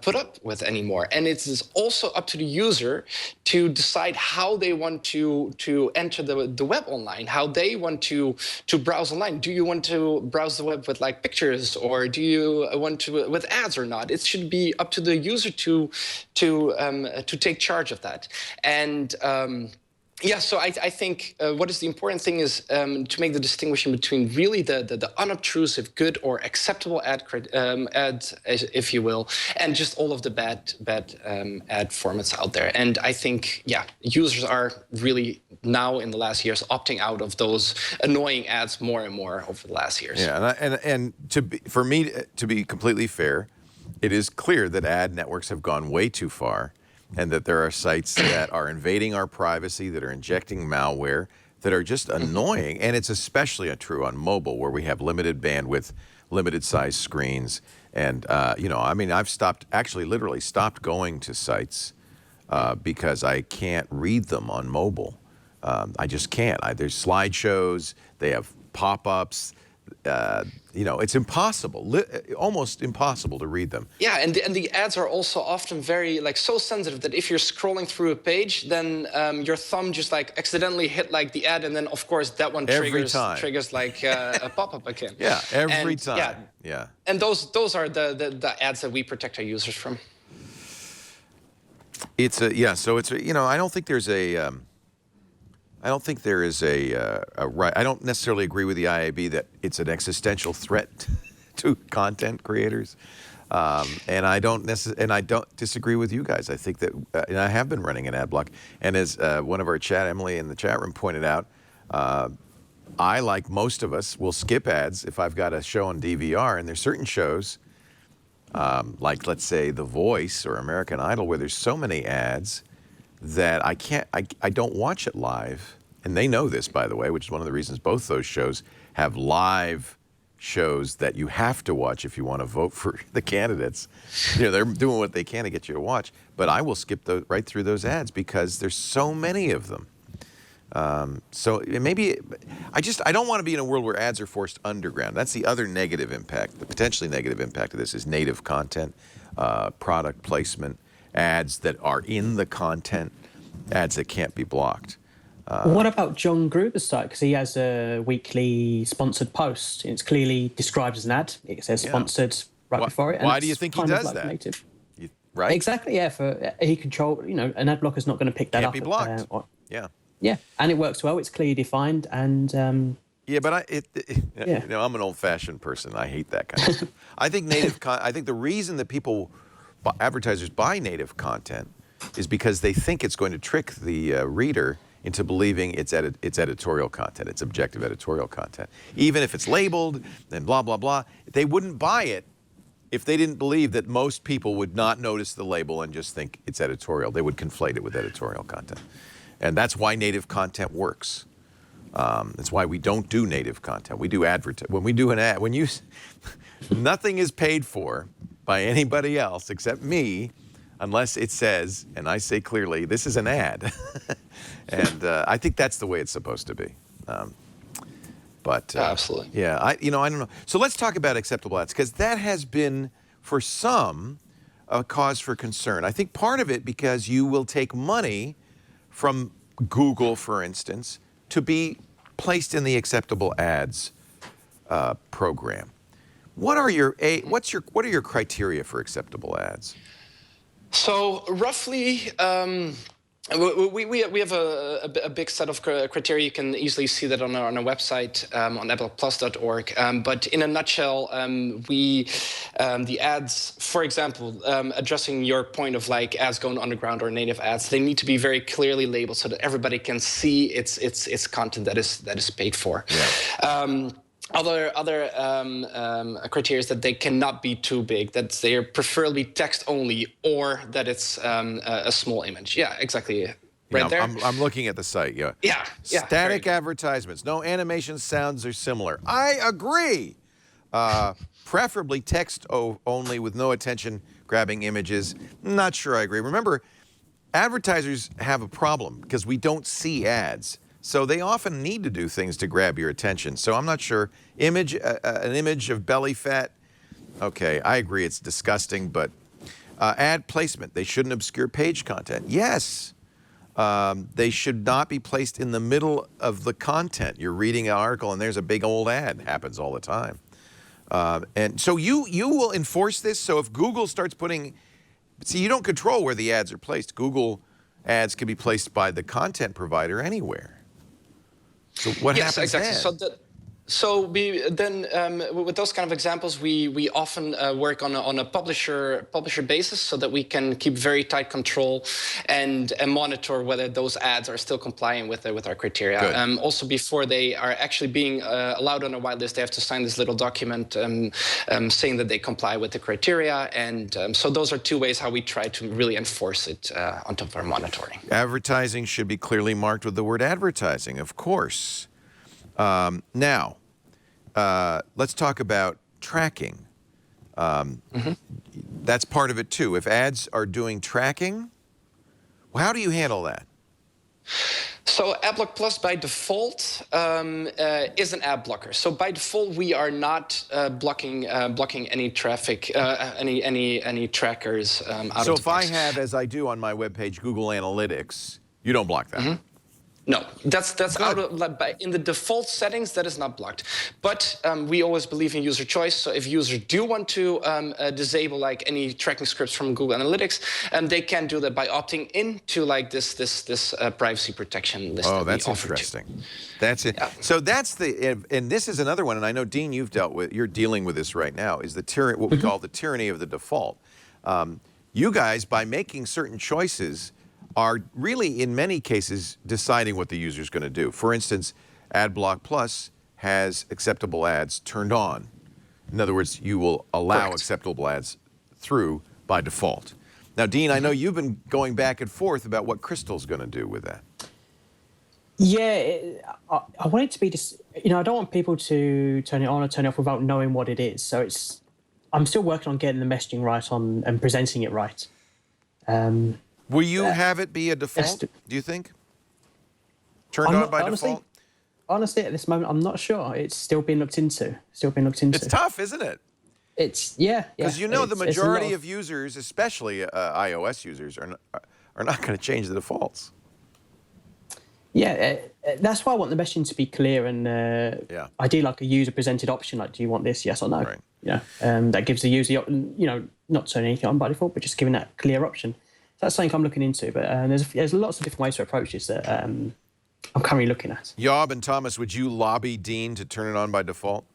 put up with anymore. And it is also up to the user to decide how they want to enter the web online, how they want to browse online. Do you want to browse the web with like pictures, or do you want to with ads or not? It should be up to the user to take charge of that. And yeah, so I think what is the important thing is to make the distinction between really the unobtrusive, good or acceptable ads, if you will, and just all of the bad ad formats out there. And I think, yeah, users are really now in the last years opting out of those annoying ads more and more over the last years. Yeah, and for me to be completely fair, it is clear that ad networks have gone way too far, and that there are sites that are invading our privacy, that are injecting malware, that are just annoying. And it's especially true on mobile, where we have limited bandwidth, limited size screens. And, I've literally stopped going to sites because I can't read them on mobile. I just can't. There's slideshows, they have pop-ups, you know, it's impossible, almost impossible to read them. Yeah, and the ads are also often very like so sensitive that if you're scrolling through a page, then your thumb just like accidentally hit like the ad, and then of course that one triggers like a pop-up again. Yeah, every and, time. Yeah. And those are the ads that we protect our users from. It's a so it's a, you know, I don't think there's a I don't think there is a right. I don't necessarily agree with the IAB that it's an existential threat to content creators, and I don't disagree with you guys. I think that and I have been running an ad block, and as one of our Emily in the chat room pointed out, I, like most of us, will skip ads if I've got a show on DVR, and there's certain shows, like let's say The Voice or American Idol, where there's so many ads that I don't watch it live. And they know this, by the way, which is one of the reasons both those shows have live shows that you have to watch if you want to vote for the candidates. You know, they're doing what they can to get you to watch. But I will skip right through those ads because there's so many of them. So maybe, I don't want to be in a world where ads are forced underground. That's the other negative impact. The potentially negative impact of this is native content, product placement, ads that are in the content, ads that can't be blocked. What about John Gruber's site? Because he has a weekly sponsored post. It's clearly described as an ad. It says sponsored right before it. Why do you think he does that? Native. Right? Exactly, yeah. He control, you know, an ad blocker's not going to pick that up. Can't be blocked. Yeah. Yeah, and it works well. It's clearly defined, and yeah, but you know, I'm an old-fashioned person. I hate that kind of stuff. I think I think the reason that advertisers buy native content is because they think it's going to trick the reader into believing it's editorial content, it's objective editorial content. Even if it's labeled and blah, blah, blah, they wouldn't buy it if they didn't believe that most people would not notice the label and just think it's editorial. They would conflate it with editorial content. And that's why native content works. That's why we don't do native content. We do when we do an ad, nothing is paid for by anybody else except me, unless it says, and I say clearly, this is an ad. And I think that's the way it's supposed to be. Absolutely. Yeah, I don't know. So let's talk about acceptable ads, because that has been, for some, a cause for concern. I think part of it because you will take money from Google, for instance, to be placed in the acceptable ads program. What are your criteria for acceptable ads? So roughly, we have a big set of criteria. You can easily see that on our website, on adblockplus.org. But in a nutshell, the ads, for example, addressing your point of like ads going underground or native ads, they need to be very clearly labeled so that everybody can see it's content that is paid for. Yeah. Other criteria is that they cannot be too big, that they are preferably text only, or that it's a small image. Yeah, exactly. Right there. I'm looking at the site. Yeah. Yeah. Static advertisements. No animation, sounds are similar. I agree. Preferably text only with no attention-grabbing images. Not sure I agree. Remember, advertisers have a problem because we don't see ads. So they often need to do things to grab your attention. So I'm not sure. An image of belly fat. Okay, I agree it's disgusting, but ad placement. They shouldn't obscure page content. Yes. They should not be placed in the middle of the content. You're reading an article and there's a big old ad. It happens all the time. And so you will enforce this. So if Google starts see, you don't control where the ads are placed. Google ads can be placed by the content provider anywhere. So what happens exactly. then? So with those kind of examples, we often work on a publisher basis so that we can keep very tight control and monitor whether those ads are still complying with our criteria. Also, before they are actually being allowed on a whitelist, they have to sign this little document saying that they comply with the criteria. And so those are two ways how we try to really enforce it on top of our monitoring. Advertising should be clearly marked with the word advertising, of course. Now, let's talk about tracking. That's part of it too. If ads are doing tracking, well, how do you handle that? So Adblock Plus by default is an ad blocker. So by default, we are not blocking any traffic, any trackers out of the box. So if I have, as I do on my webpage, Google Analytics, you don't block that. Mm-hmm. No, that's out of, in the default settings, that is not blocked. But we always believe in user choice. So if users do want to disable like any tracking scripts from Google Analytics, they can do that by opting into like this privacy protection list. Oh, that's interesting. That's it. Yeah. So that's and this is another one. And I know, Dean, you're dealing with this right now. Is what we call the tyranny of the default. You guys, by making certain choices, are really, in many cases, deciding what the user is going to do. For instance, Adblock Plus has acceptable ads turned on. In other words, you will allow acceptable ads through by default. Now, Dean, I know you've been going back and forth about what Crystal's going to do with that. Yeah, I want it to be just, I don't want people to turn it on or turn it off without knowing what it is. So I'm still working on getting the messaging right on and presenting it right. Will you have it be a default, do you think? Turned on by default? Honestly, at this moment, I'm not sure. It's still being looked into. It's tough, isn't it? Yeah. Because the majority of users, especially iOS users, are not going to change the defaults. Yeah, that's why I want the messaging to be clear and ideally like a user-presented option, like do you want this, yes or no? Right. That gives the user, not turning anything on by default, but just giving that clear option. So that's something I'm looking into, but there's lots of different ways to approach this that I'm currently looking at. Job and Thomas, would you lobby Dean to turn it on by default?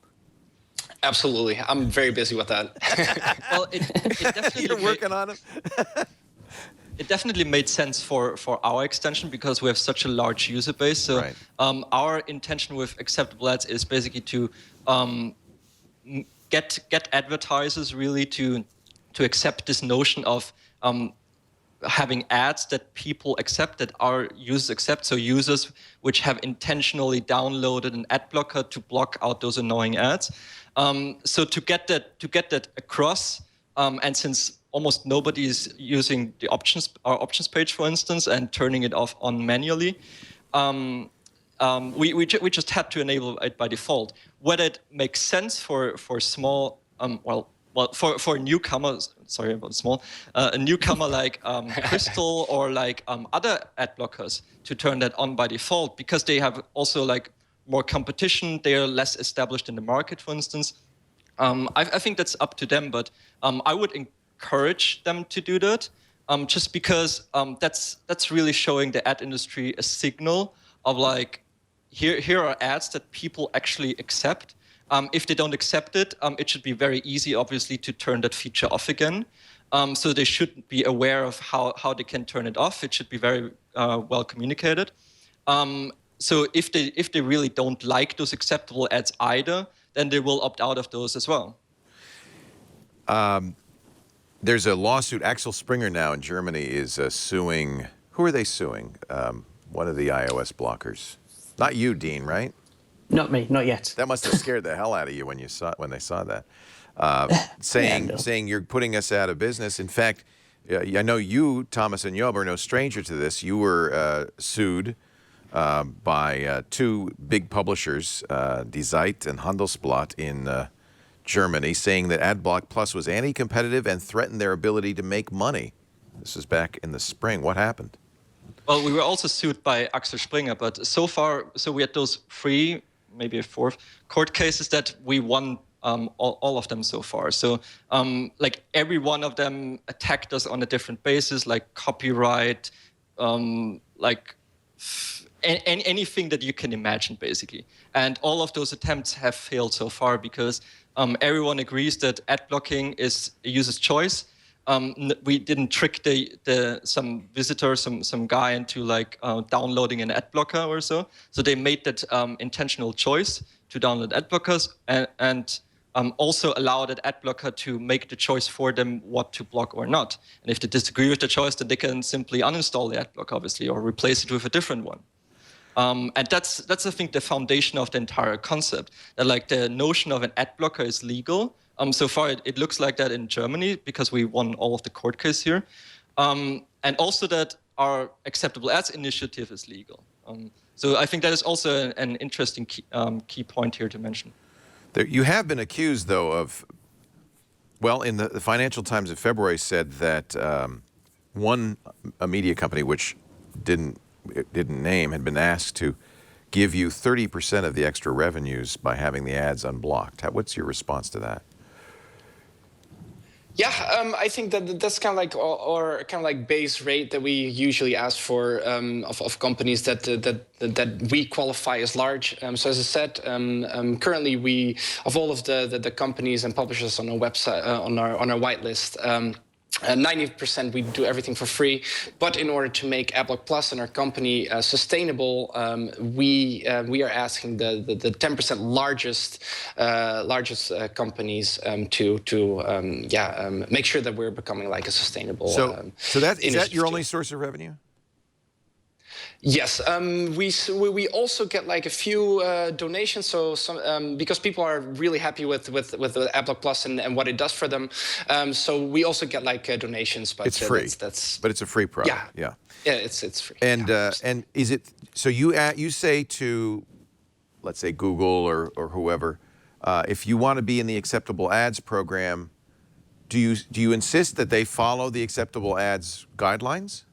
Absolutely. I'm very busy with that. Well, it definitely You're working on it? It definitely made sense for our extension because we have such a large user base. So our intention with acceptable ads is basically to get advertisers really to accept this notion of having ads that people accept, that our users accept. So users which have intentionally downloaded an ad blocker to block out those annoying ads. So to get that across, and since almost nobody is using our options page, for instance, and turning it off on manually, we just had to enable it by default. Whether it makes sense for small, for newcomers, sorry about small, a newcomer like Crystal or like other ad blockers to turn that on by default, because they have also like more competition, they are less established in the market, for instance. I think that's up to them, but I would encourage them to do that, just because that's really showing the ad industry a signal of like, here are ads that people actually accept. If they don't accept it, it should be very easy, obviously, to turn that feature off again. So they should be aware of how they can turn it off. It should be very well communicated. So if they really don't like those acceptable ads either, then they will opt out of those as well. There's a lawsuit. Axel Springer now in Germany is suing. Who are they suing? One of the iOS blockers. Not you, Dean, right? Not me, not yet. That must have scared the hell out of you when they saw that. Saying you're putting us out of business. In fact, I know you, Thomas and Job, are no stranger to this. You were sued by two big publishers, Die Zeit and Handelsblatt in Germany, saying that Adblock Plus was anti-competitive and threatened their ability to make money. This is back in the spring. What happened? Well, we were also sued by Axel Springer, but so far, we had those 3, maybe a 4th court cases that we won all of them so far. So like every one of them attacked us on a different basis, like copyright, like anything that you can imagine, basically. And all of those attempts have failed so far because everyone agrees that ad blocking is a user's choice. We didn't trick some visitor, some guy into like downloading an ad blocker or so. So they made that intentional choice to download ad blockers and also allow that ad blocker to make the choice for them what to block or not. And if they disagree with the choice, then they can simply uninstall the ad blocker, obviously, or replace it with a different one. And that's I think the foundation of the entire concept. That like the notion of an ad blocker is legal. So far, it looks like that in Germany because we won all of the court cases here. And also that our acceptable ads initiative is legal. So I think that is also an interesting key point here to mention. You have been accused, though, of, well, in the Financial Times of February said that a media company, which didn't name, had been asked to give you 30% of the extra revenues by having the ads unblocked. What's your response to that? Yeah, I think that's kind of like or kind of like base rate that we usually ask for of companies that we qualify as large. So as I said, currently we of all of the companies and publishers on our website on our whitelist. 90% we do everything for free, but in order to make Adblock Plus and our company sustainable, we are asking the 10% largest companies to make sure that we're becoming like a sustainable. So is that your only source of revenue? Yes, we also get like a few donations. So some because people are really happy with Adblock Plus and what it does for them. So we also get like donations, but it's free. But it's a free product. Yeah, it's free. And and is it so you say to, let's say Google or whoever, if you want to be in the acceptable ads program, do you insist that they follow the acceptable ads guidelines?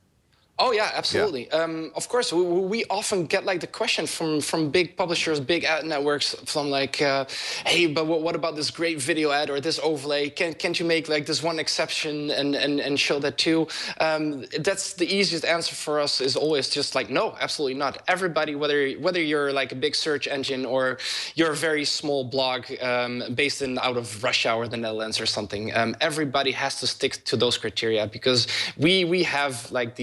Oh yeah, absolutely. Yeah. Of course, we often get like the question from big publishers, big ad networks, from like, hey, but what about this great video ad or this overlay? Can't you make like this one exception and show that too? That's the easiest answer for us is always just like, no, absolutely not. Everybody, whether you're like a big search engine or you're a very small blog based out of Russia or the Netherlands or something, everybody has to stick to those criteria because we have like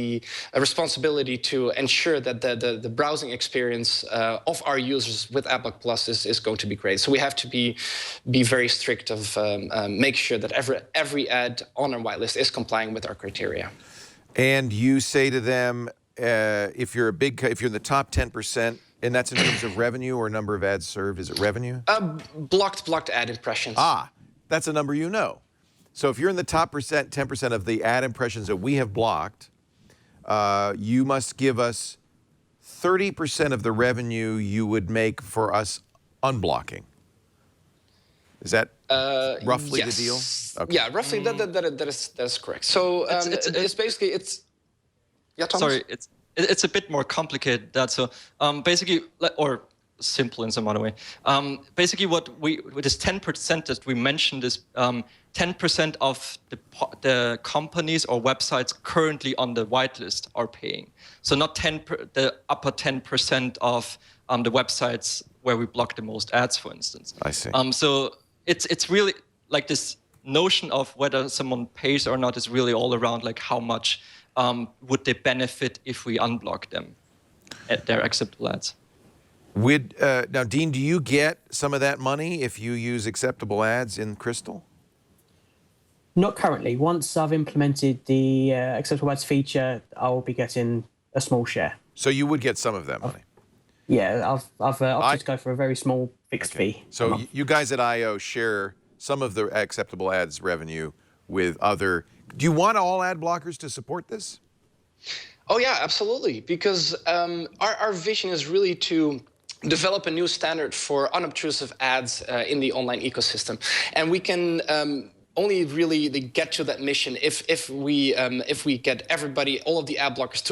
a responsibility to ensure that the browsing experience of our users with Adblock Plus is going to be great. So we have to be very strict of make sure that every ad on our whitelist is complying with our criteria. And you say to them, if you're in the top 10%, and that's in terms of revenue or number of ads served, is it revenue? Blocked ad impressions. Ah, that's a number you know. So if you're in the top 10% of the ad impressions that we have blocked, you must give us 30% of the revenue you would make for us unblocking. Is that roughly the deal? Okay. Yeah, roughly that's correct. So it's basically yeah, Thomas? Sorry, it's a bit more complicated than that. So basically, or simple in some other way. Basically, with this 10% that we mentioned is 10% of the companies or websites currently on the whitelist are paying. So not the upper 10% of the websites where we block the most ads, for instance. I see. So it's really like this notion of whether someone pays or not is really all around like how much would they benefit if we unblock them at their acceptable ads. Now, Dean, do you get some of that money if you use acceptable ads in Crystal? Not currently. Once I've implemented the acceptable ads feature, I'll be getting a small share. So you would get some of that money? Yeah, I've opted to go for a very small fixed fee. So you guys at IO share some of the acceptable ads revenue with other. Do you want all ad blockers to support this? Oh yeah, absolutely. Because our vision is really to develop a new standard for unobtrusive ads in the online ecosystem, and we can only really get to that mission if we get everybody, all of the ad blockers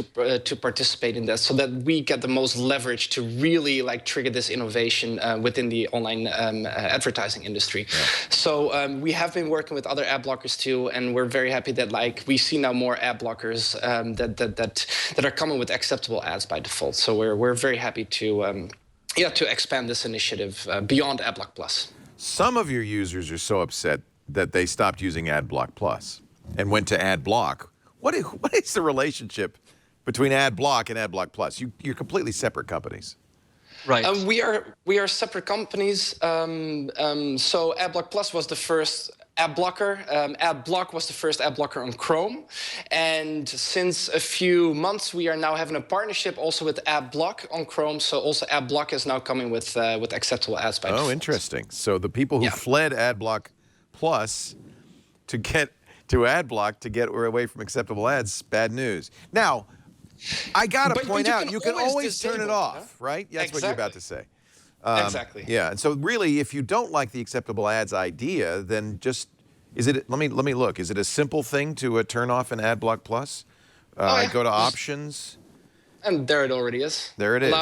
to participate in this, so that we get the most leverage to really like trigger this innovation within the online advertising industry. Yeah. So we have been working with other ad blockers too, and we're very happy that like we see now more ad blockers that are coming with acceptable ads by default. So we're very happy to expand this initiative beyond Adblock Plus. Some of your users are so upset that they stopped using Adblock Plus and went to Adblock. What is the relationship between Adblock and Adblock Plus? You're completely separate companies. Right. We are separate companies. So Adblock Plus was the first ad blocker. Adblock was the first ad blocker on Chrome. And since a few months, we are now having a partnership also with Adblock on Chrome. So also Adblock is now coming with acceptable ads by default. Oh, interesting. So the people who fled Adblock Plus to get to Adblock to get away from acceptable ads, bad news. Now, I got to But point you out, can you can always turn it disable off, right? That's what you're about to say. Exactly. Yeah, and so really, if you don't like the acceptable ads idea, then just, is it, let me look. Is it a simple thing to turn off an Adblock Plus? I go to options. And there it already is. There it is.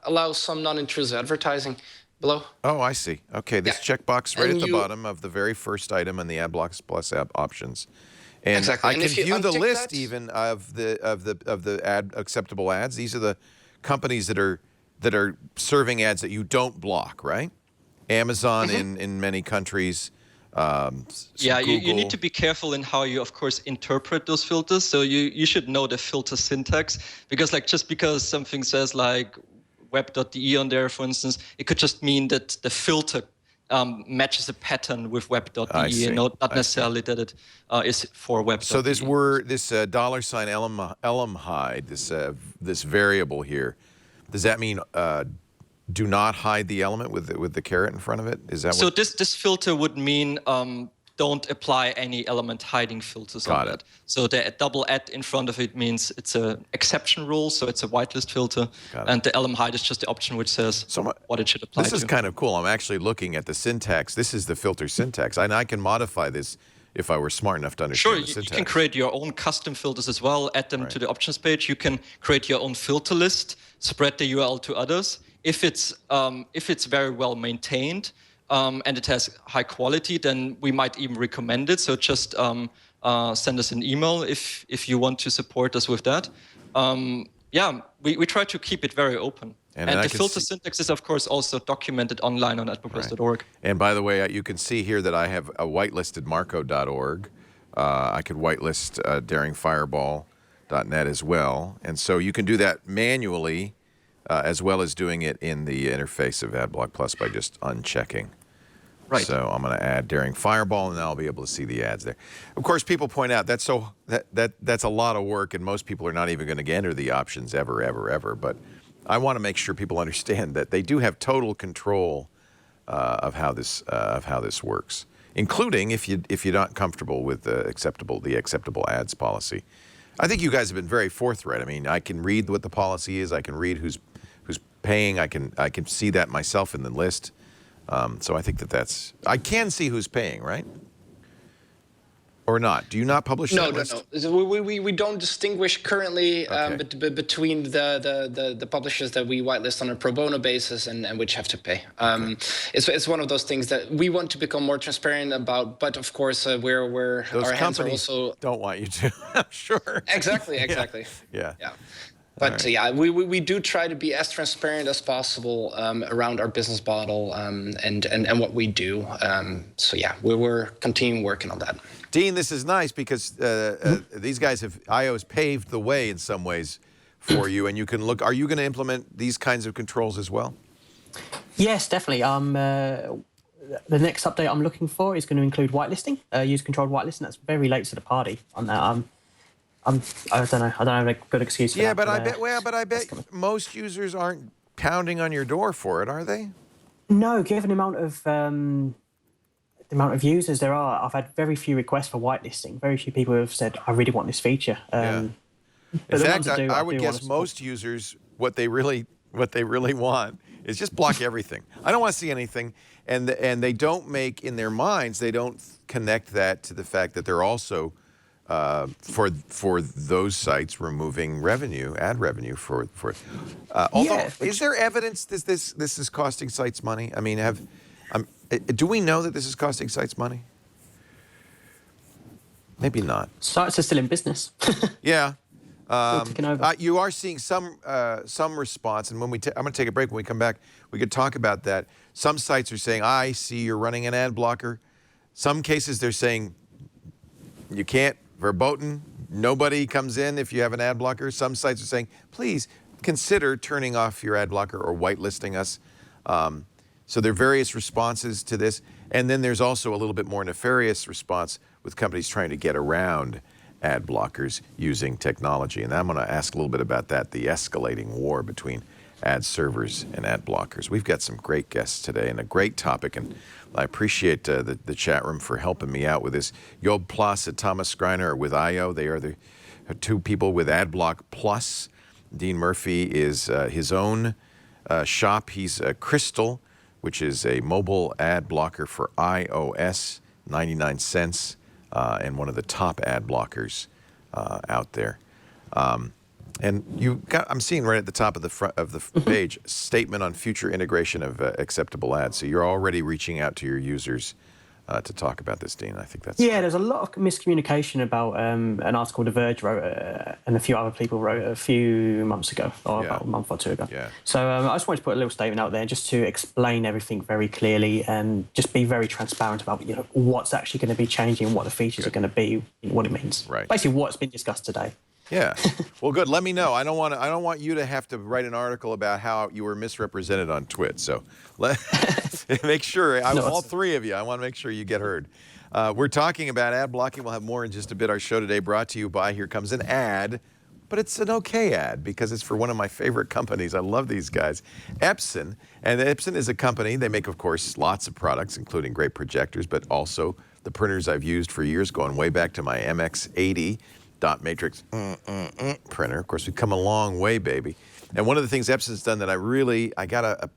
Allows some non-intrusive advertising below. Oh, I see. Okay, this checkbox right And at the you- bottom of the very first item in the Adblock Plus app options. And Exactly. I And can if you view the untick list that- even of the acceptable ads. These are the companies that are serving ads that you don't block, right? Amazon in many countries. Yeah, you Google. need to be careful in how you, of course, interpret those filters. So you should know the filter syntax, because like just because something says like web.de on there, for instance, it could just mean that the filter matches a pattern with I web.de, see. and not necessarily that it is for web.de. So this word, this $ elm-hide, this variable here, does that mean do not hide the element with the caret in front of it? Is that So what? this filter would mean don't apply any element hiding filters Got on it. that. So the double at in front of it means it's an exception rule, so it's a whitelist filter. Got it. And the elm hide is just the option which says what it should apply This to. is kind of cool. I'm actually looking at the syntax. This is the filter syntax, and I can modify this if I were smart enough to understand Sure, the you syntax. can create your own custom filters as well, add them to the options page. You can create your own filter list, spread the URL to others. If it's very well maintained and it has high quality, then we might even recommend it. So just send us an email if you want to support us with that. Yeah, we try to keep it very open. And I the can filter see- syntax is, of course, also documented online on adblockplus.org. And by the way, you can see here that I have a whitelisted Marco.org. I could whitelist daringfireball.net as well. And so you can do that manually as well as doing it in the interface of Adblock Plus by just unchecking. Right. So I'm going to add Daring Fireball, and then I'll be able to see the ads there. Of course, people point out that's a lot of work, and most people are not even going to enter the options ever. But I want to make sure people understand that they do have total control of how this works, including if you're not comfortable with the acceptable ads policy. I think you guys have been very forthright. I mean, I can read what the policy is. I can read who's paying. I can see that myself in the list. So I think I can see who's paying, right? Or not? Do you not publish that list? No. We don't distinguish currently Okay. between the publishers that we whitelist on a pro bono basis and which have to pay. It's one of those things that we want to become more transparent about, but of course Those our hands are companies also don't want you to. I'm sure. exactly. Yeah. But we do try to be as transparent as possible around our business model and what we do. So yeah, we're continuing working on that. Dean, this is nice because these guys IO's paved the way in some ways for you, and you can look. Are you going to implement these kinds of controls as well? Yes, definitely. The next update I'm looking for is going to include whitelisting, user-controlled whitelisting. That's very late to the party on that. I don't know. I don't have a good excuse for that. Yeah, but I bet most users aren't pounding on your door for it, are they? No, given the amount of users there are, I've had very few requests for whitelisting. Very few people have said, "I really want this feature." In fact, I would guess most users what they really want is just block everything. I don't want to see anything, and they don't make in their minds, they don't connect that to the fact that they're also for those sites removing ad revenue for although is there evidence that this is costing sites money? I mean, do we know that this is costing sites money? Maybe not. Sites are still in business. Yeah. Taking over. You are seeing some response, and when I'm going to take a break. When we come back, we could talk about that. Some sites are saying, "I see you're running an ad blocker." Some cases they're saying you can't. Verboten, nobody comes in if you have an ad blocker. Some sites are saying, please consider turning off your ad blocker or whitelisting us. So there are various responses to this. And then there's also a little bit more nefarious response with companies trying to get around ad blockers using technology. And I'm going to ask a little bit about that, the escalating war between ad servers and ad blockers. We've got some great guests today and a great topic, and I appreciate the chat room for helping me out with this. Job Plas and Thomas Greiner are with IO. They are the two people with Adblock Plus. Dean Murphy is his own shop. He's Crystal, which is a mobile ad blocker for iOS, 99 cents, and one of the top ad blockers out there. And I'm seeing right at the top of the front of the page, statement on future integration of acceptable ads. So you're already reaching out to your users to talk about this, Dean. I think that's great. There's a lot of miscommunication about an article The Verge wrote and a few other people wrote a few months ago, or about a month or two ago. So I just wanted to put a little statement out there just to explain everything very clearly and just be very transparent about what's actually going to be changing, what the features are going to be, what it means. Right. Basically, what's been discussed today. Yeah. Well, good. Let me know. I don't want you to have to write an article about how you were misrepresented on Twit. So make sure. All three of you. I want to make sure you get heard. We're talking about ad blocking. We'll have more in just a bit. Our show today brought to you by Here Comes an Ad, but it's an okay ad because it's for one of my favorite companies. I love these guys, Epson. And Epson is a company. They make, of course, lots of products, including great projectors, but also the printers I've used for years, going way back to my MX80. Dot matrix printer. Of course, we've come a long way, baby. And one of the things Epson's done that I gotta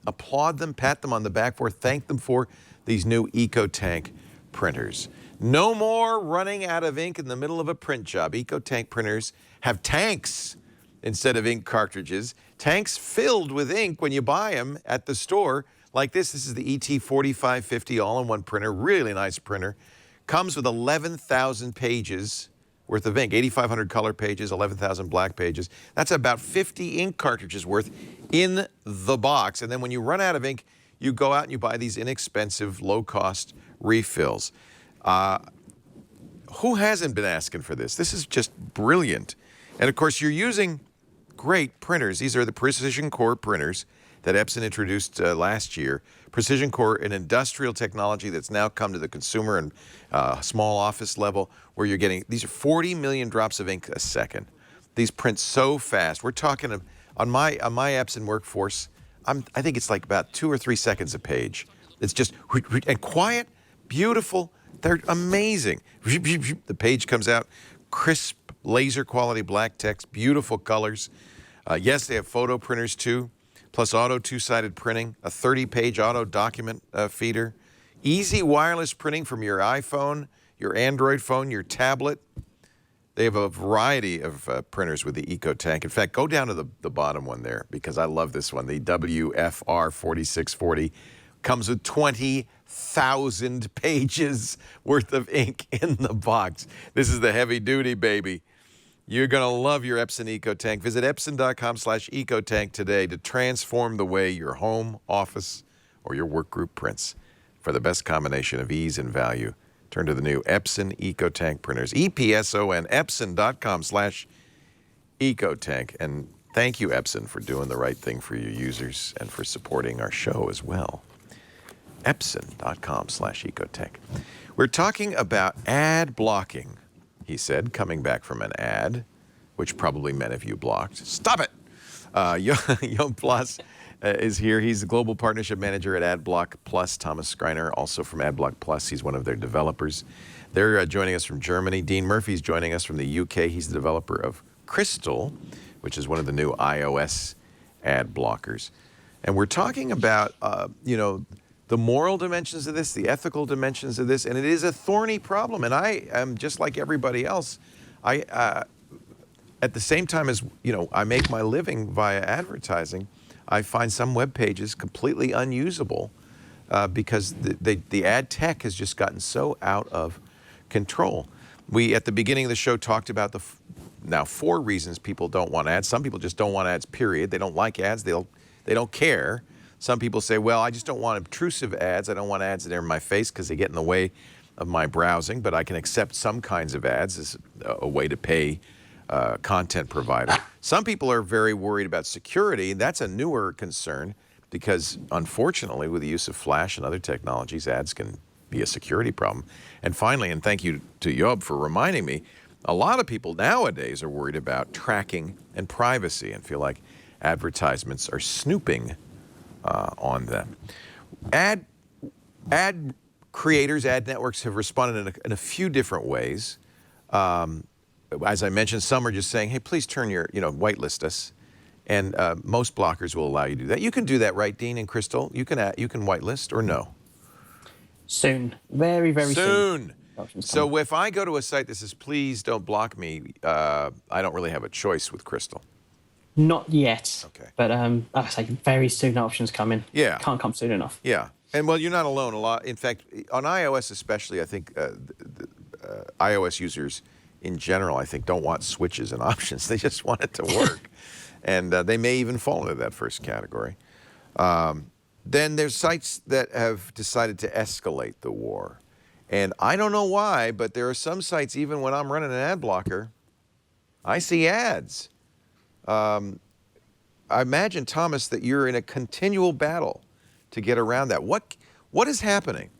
applaud them, pat them on the back for, thank them for, these new EcoTank printers. No more running out of ink in the middle of a print job. EcoTank printers have tanks instead of ink cartridges. Tanks filled with ink when you buy them at the store. Like this is the ET4550 all-in-one printer, really nice printer. Comes with 11,000 pages worth of ink, 8,500 color pages, 11,000 black pages. That's about 50 ink cartridges worth in the box. And then when you run out of ink, you go out and you buy these inexpensive, low-cost refills. Who hasn't been asking for this? This is just brilliant. And of course, you're using great printers. These are the Precision Core printers that Epson introduced last year. Precision Core, an industrial technology that's now come to the consumer and small office level, where you're getting, these are 40 million drops of ink a second. These print so fast. We're talking on my Epson workforce, I think it's like about 2 or 3 seconds a page. It's just, and quiet, beautiful, they're amazing. The page comes out, crisp, laser quality black text, beautiful colors. Yes, they have photo printers too, plus auto two-sided printing, a 30-page auto document feeder, easy wireless printing from your iPhone, your Android phone, your tablet. They have a variety of printers with the EcoTank. In fact, go down to the bottom one there because I love this one. The WFR 4640 comes with 20,000 pages worth of ink in the box. This is the heavy duty, baby. You're going to love your Epson EcoTank. Visit epson.com/EcoTank today to transform the way your home, office, or your work group prints. For the best combination of ease and value, turn to the new Epson EcoTank printers. EPSON, epson.com/EcoTank. And thank you, Epson, for doing the right thing for your users and for supporting our show as well. Epson.com/EcoTank. We're talking about ad blocking. He said, coming back from an ad, which probably many of you blocked. Stop it! Job Plas is here. He's the Global Partnership Manager at Adblock Plus. Thomas Greiner, also from Adblock Plus. He's one of their developers. They're joining us from Germany. Dean Murphy's joining us from the UK. He's the developer of Crystal, which is one of the new iOS ad blockers. And we're talking about, the moral dimensions of this, the ethical dimensions of this, and it is a thorny problem. And I am just like everybody else. At the same time as I make my living via advertising, I find some web pages completely unusable because the ad tech has just gotten so out of control. We at the beginning of the show talked about now 4 reasons people don't want ads. Some people just don't want ads. Period. They don't like ads. They don't care. Some people say, well, I just don't want obtrusive ads. I don't want ads that are in my face because they get in the way of my browsing, but I can accept some kinds of ads as a way to pay content provider. Some people are very worried about security. That's a newer concern because, unfortunately, with the use of Flash and other technologies, ads can be a security problem. And finally, and thank you to Job for reminding me, a lot of people nowadays are worried about tracking and privacy and feel like advertisements are snooping on them. Ad creators, ad networks have responded in a few different ways. as I mentioned, some are just saying, hey, please turn your, whitelist us. And most blockers will allow you to do that. You can do that, right, Dean and Crystal? You can whitelist or no? Soon. Very, very soon. So if I go to a site that says, please don't block me, I don't really have a choice with Crystal. Not yet. Okay. But I say very soon options coming. Yeah. Can't come soon enough. Yeah. And well, you're not alone. A lot. In fact, on iOS especially, I think iOS users in general, I think, don't want switches and options. They just want it to work. And they may even fall into that first category. Then there's sites that have decided to escalate the war. And I don't know why, but there are some sites, even when I'm running an ad blocker, I see ads. I imagine, Thomas, that you're in a continual battle to get around that. What is happening?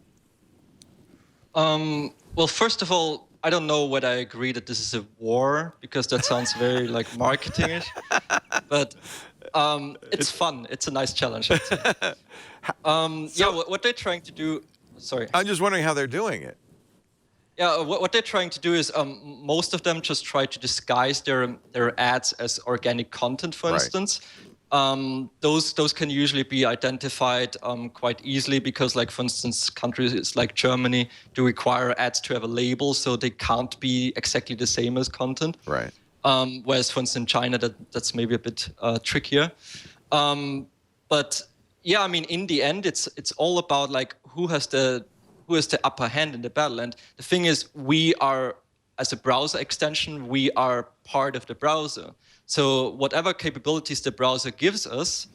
Well, first of all, I don't know whether I agree that this is a war, because that sounds very like marketing-ish. But it's fun. It's a nice challenge. What they're trying to do. Sorry. I'm just wondering how they're doing it. Yeah, what they're trying to do is most of them just try to disguise their ads as organic content, for instance. Those can usually be identified quite easily because, like, for instance, countries like Germany do require ads to have a label, so they can't be exactly the same as content. Right. Whereas, for instance, in China, that's maybe a bit trickier. But yeah, I mean, in the end, it's all about like who has the upper hand in the battle. And the thing is, we are, as a browser extension, we are part of the browser. So whatever capabilities the browser gives us,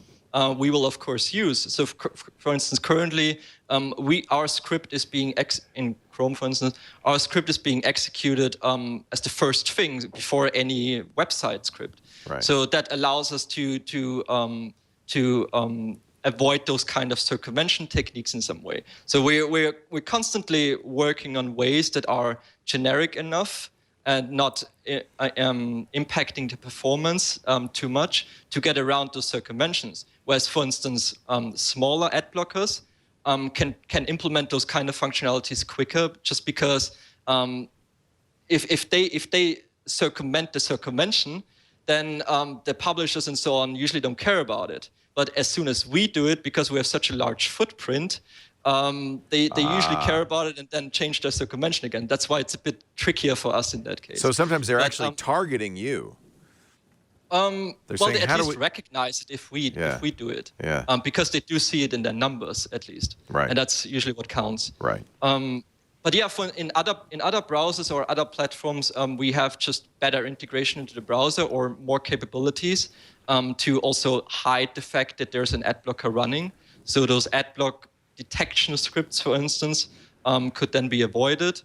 we will of course use. So for instance, currently our script is being in Chrome, for instance, our script is being executed as the first thing before any website script. Right. So that allows us to avoid those kind of circumvention techniques in some way. So we're constantly working on ways that are generic enough and not impacting the performance too much to get around those circumventions. Whereas, for instance, smaller ad blockers can implement those kind of functionalities quicker, just because if they circumvent the circumvention, then the publishers and so on usually don't care about it. But as soon as we do it, because we have such a large footprint, they usually care about it and then change their circumvention again. That's why it's a bit trickier for us in that case. So sometimes they're actually targeting you. Well, saying, they at least recognize it if we do it. Yeah. Because they do see it in their numbers, at least. Right. And that's usually what counts. Right. But yeah, in other browsers or other platforms, we have just better integration into the browser or more capabilities to also hide the fact that there's an ad blocker running. So those ad block detection scripts, for instance, could then be avoided.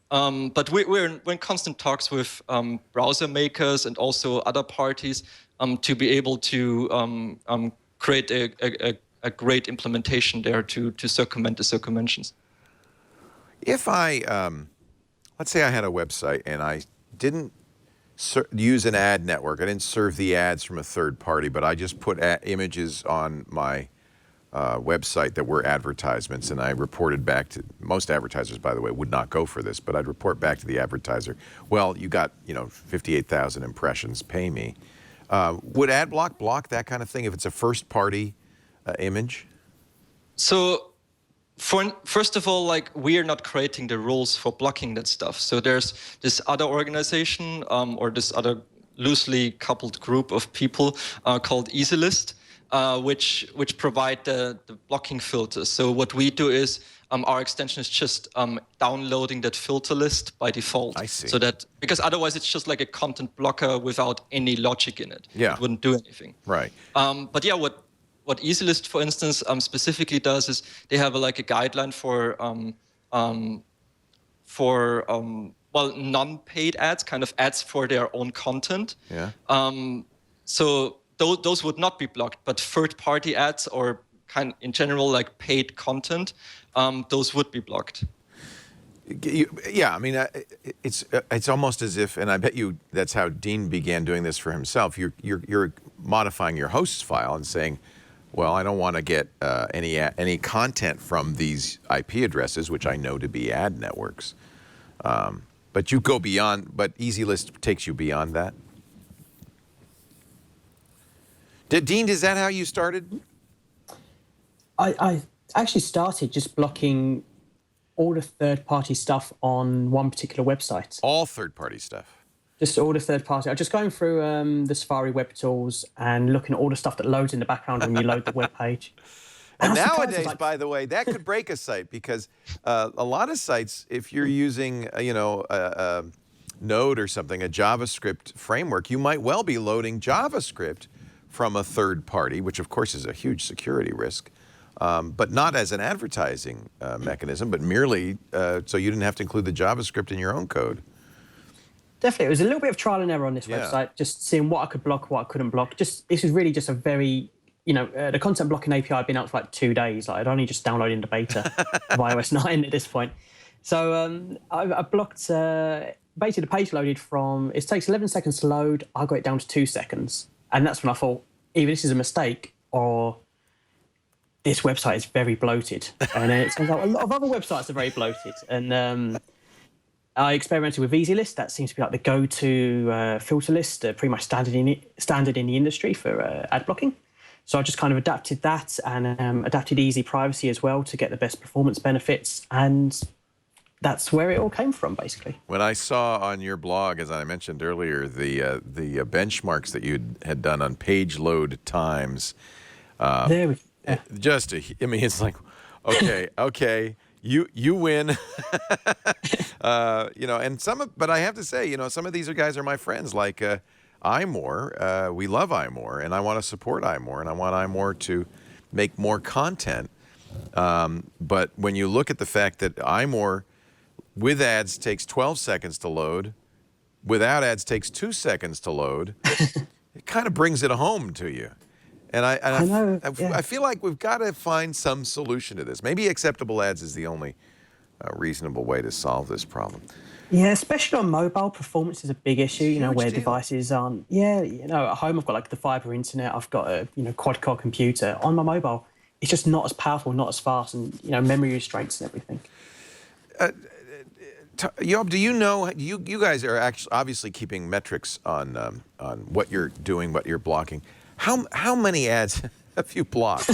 But we're in constant talks with browser makers and also other parties to be able to create a great implementation there to circumvent the circumventions. If I, let's say I had a website and I didn't use an ad network, I didn't serve the ads from a third party, but I just put images on my website that were advertisements, and I reported back to, most advertisers, by the way, would not go for this, but I'd report back to the advertiser, well, you got 58,000 impressions, pay me. Would Adblock block that kind of thing if it's a first-party image? So, first of all, like, we are not creating the rules for blocking that stuff. So there's this other organization or this other loosely coupled group of people called EasyList, which provide the blocking filters. So what we do is our extension is just downloading that filter list by default. I see. So that, because otherwise it's just like a content blocker without any logic in it. Yeah. It wouldn't do anything. Right. But yeah, what EasyList, for instance, specifically does is they have a guideline for non-paid ads, kind of ads for their own content. Yeah. So those would not be blocked, but third-party ads or in general like paid content, those would be blocked. Yeah, I mean, it's almost as if, and I bet you that's how Dean began doing this for himself. You're modifying your host's file and saying, well, I don't want to get any content from these IP addresses, which I know to be ad networks. But you go beyond, but EasyList takes you beyond that. Dean, is that how you started? I actually started just blocking all the third-party stuff on one particular website. All third-party stuff. Just all the third-party. I'm just going through the Safari web tools and looking at all the stuff that loads in the background when you load the web page. And nowadays, by the way, that could break a site because a lot of sites, if you're using, a Node or something, a JavaScript framework, you might well be loading JavaScript from a third party, which of course is a huge security risk, but not as an advertising mechanism, but merely so you didn't have to include the JavaScript in your own code. Definitely. It was a little bit of trial and error on this website, just seeing what I could block, what I couldn't block. This is really just a very, the content blocking API had been out for like 2 days. Like, I'd only just downloaded the beta of iOS 9 at this point. So I blocked, basically the page loaded from, it takes 11 seconds to load. I got it down to 2 seconds. And that's when I thought, either this is a mistake or this website is very bloated. And it turns out a lot of other websites are very bloated. And I experimented with EasyList. That seems to be like the go-to filter list, pretty much standard in the industry for ad blocking. So I just kind of adapted that and adapted Easy Privacy as well to get the best performance benefits. And that's where it all came from, basically. When I saw on your blog, as I mentioned earlier, the benchmarks that you had done on page load times, There we go. it's like, okay, you win. But I have to say, some of these guys are my friends, like iMore. We love iMore, and I want to support iMore, and I want iMore to make more content. But when you look at the fact that iMore with ads takes 12 seconds to load, without ads takes 2 seconds to load, it kind of brings it home to you. And I feel like we've got to find some solution to this. Maybe acceptable ads is the only reasonable way to solve this problem. Yeah, especially on mobile, performance is a big issue, where deal. devices aren't... Yeah, at home I've got like the fiber internet, I've got a, quad-core computer. On my mobile, it's just not as powerful, not as fast, and, memory restraints and everything. Job, do you know, you guys are actually obviously keeping metrics on what you're doing, what you're blocking. How many ads have you blocked?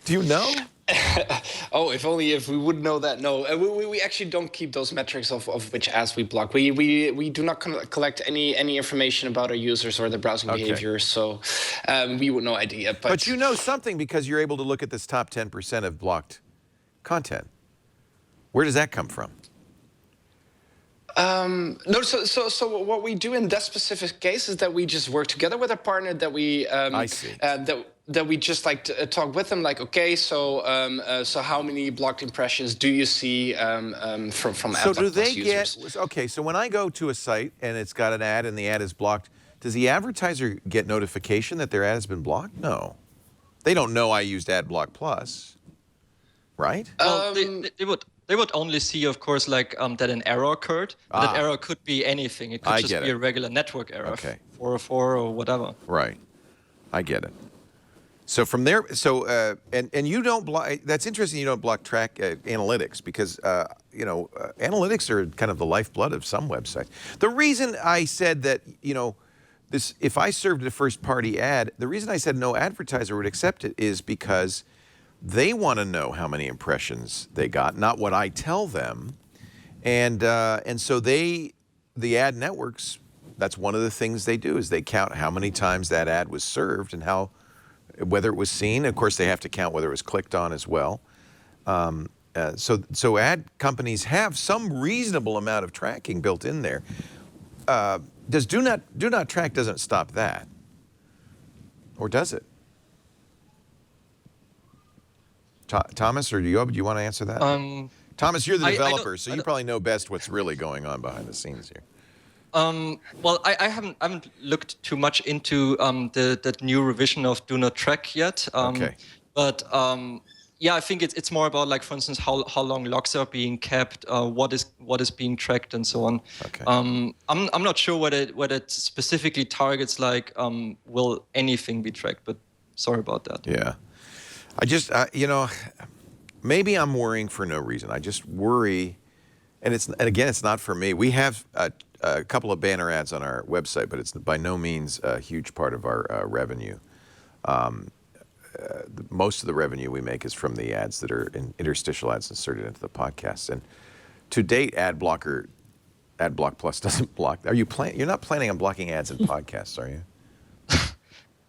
Do you know? If we would know that. No, we actually don't keep those metrics of which ads we block. We do not collect any information about our users or their browsing behavior, so we would no idea. But you know something because you're able to look at this top 10% of blocked content. Where does that come from? No, so what we do in that specific case is that we just work together with a partner that we I see. That we just like to talk with them, like, okay, so how many blocked impressions do you see from So Adblock do they Plus users? get, okay, so when I go to a site and it's got an ad and the ad is blocked, does the advertiser get notification that their ad has been blocked? No. They don't know I used Adblock Plus, right? Well, they would only see, of course, like that an error occurred. That error could be anything. It could just be a regular network error, 404 or whatever. Right. I get it. So from there, and you don't block. That's interesting. You don't block track analytics because analytics are kind of the lifeblood of some websites. The reason I said that this, if I served a first-party ad, the reason I said no advertiser would accept it is because they want to know how many impressions they got, not what I tell them, and so the ad networks. That's one of the things they do is they count how many times that ad was served and whether it was seen. Of course, they have to count whether it was clicked on as well. So ad companies have some reasonable amount of tracking built in there. Does do not track doesn't stop that, or does it? Thomas or Job, do you want to answer that? Thomas, you're the developer, so you probably know best what's really going on behind the scenes here. Well, I haven't looked too much into that new revision of Do Not Track yet. But yeah, I think it's more about, like, for instance, how long logs are being kept, what is being tracked, and so on. Okay. I'm not sure whether it specifically targets, like, will anything be tracked, but sorry about that. Yeah. I just maybe I'm worrying for no reason. I just worry And again, it's not for me. We have a couple of banner ads on our website, but it's by no means a huge part of our revenue. Most of the revenue we make is from the ads that are interstitial ads inserted into the podcast. And to date, Adblock Plus doesn't block. You're not planning on blocking ads in podcasts, are you?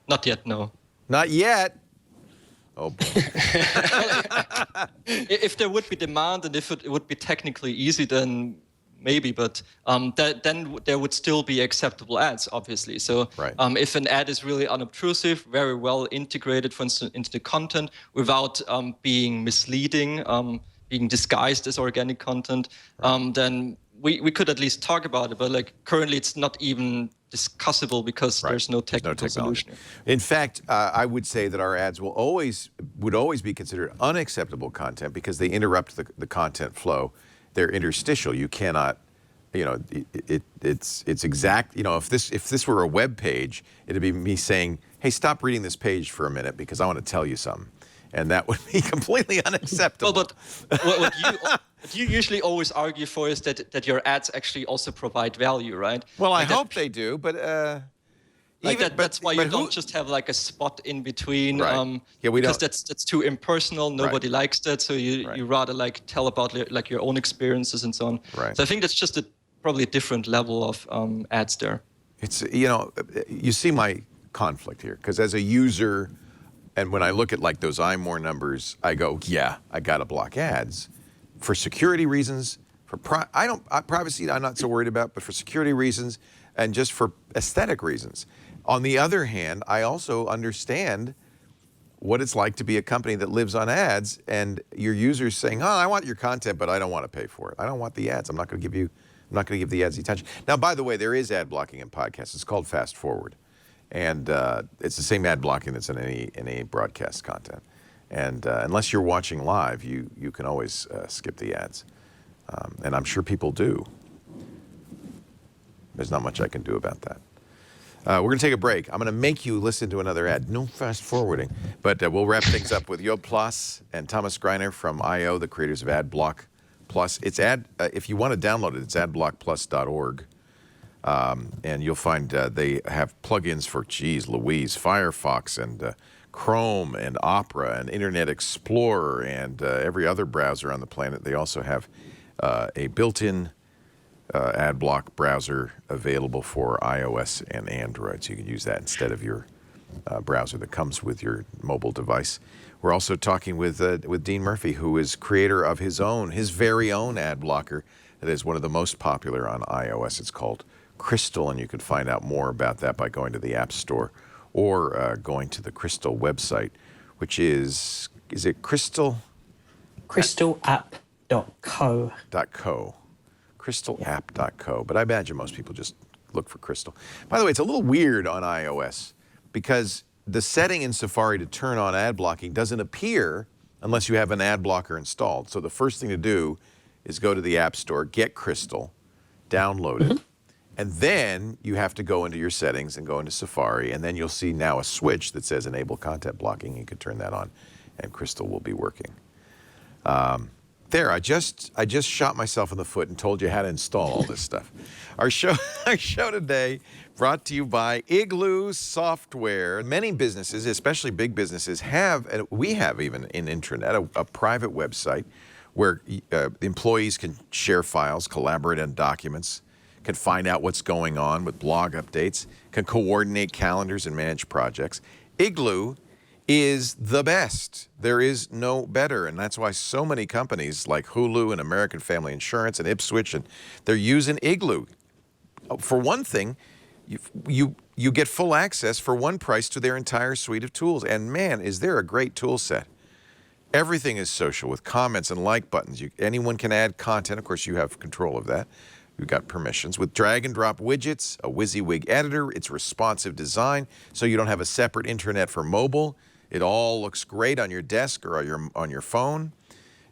Not yet, no. Not yet. Oh boy. If there would be demand and if it would be technically easy, then maybe, but then there would still be acceptable ads, obviously. So right. If an ad is really unobtrusive, very well integrated, for instance, into the content without being misleading, being disguised as organic content, right. Then we could at least talk about it. But like currently, it's not even discussable because right. there's no technical solution. In fact, I would say that our ads would always be considered unacceptable content because they interrupt the content flow. They're interstitial. You cannot, it's exact. If this were a web page, it'd be me saying, "Hey, stop reading this page for a minute because I want to tell you something," and that would be completely unacceptable. Well, but what you usually always argue for is that your ads actually also provide value, right? Well, I hope they do, but that's why you don't just have like a spot in between. Right. Yeah, we because don't. That's too impersonal. Nobody likes that. So you rather like tell about like your own experiences and so on. Right. So I think that's just probably a different level of ads there. It's you see my conflict here because as a user, and when I look at like those iMore numbers, I go, yeah, I got to block ads for security reasons. For privacy, I'm not so worried about, but for security reasons and just for aesthetic reasons. On the other hand, I also understand what it's like to be a company that lives on ads and your users saying, "Oh, I want your content, but I don't want to pay for it. I don't want the ads. I'm not going to give the ads the attention." Now, by the way, there is ad blocking in podcasts. It's called Fast Forward, and it's the same ad blocking that's in any broadcast content. And unless you're watching live, you can always skip the ads, and I'm sure people do. There's not much I can do about that. We're going to take a break. I'm going to make you listen to another ad. No fast forwarding. But we'll wrap things up with Job Plas and Thomas Greiner from IO, the creators of Adblock Plus. If you want to download it, it's adblockplus.org. And you'll find they have plugins for, Louise, Firefox and Chrome and Opera and Internet Explorer and every other browser on the planet. They also have a built-in Adblock browser available for iOS and Android, so you can use that instead of your browser that comes with your mobile device. We're also talking with Dean Murphy, who is creator of his very own ad blocker that is one of the most popular on iOS. It's called Crystal, and you can find out more about that by going to the App Store or going to the Crystal website, which is it Crystal? Crystalapp.co. crystalapp.co, but I imagine most people just look for Crystal. By the way, it's a little weird on iOS because the setting in Safari to turn on ad blocking doesn't appear unless you have an ad blocker installed. So the first thing to do is go to the App Store, get Crystal, download it, and then you have to go into your settings and go into Safari, and then you'll see now a switch that says Enable Content Blocking. You can turn that on, and Crystal will be working. There, I just shot myself in the foot and told you how to install all this stuff. Our show today brought to you by Igloo Software. Many businesses, especially big businesses, we have even in intranet, a private website where employees can share files, collaborate on documents, can find out what's going on with blog updates, can coordinate calendars and manage projects. Igloo is the best. There is no better, and that's why so many companies like Hulu and American Family Insurance and Ipswich, and they're using Igloo. For one thing, you get full access for one price to their entire suite of tools, and man, is there a great tool set. Everything is social with comments and like buttons. Anyone can add content. Of course, you have control of that. You've got permissions. With drag and drop widgets, a WYSIWYG editor, it's responsive design, so you don't have a separate intranet for mobile. It all looks great on your desk or on your phone.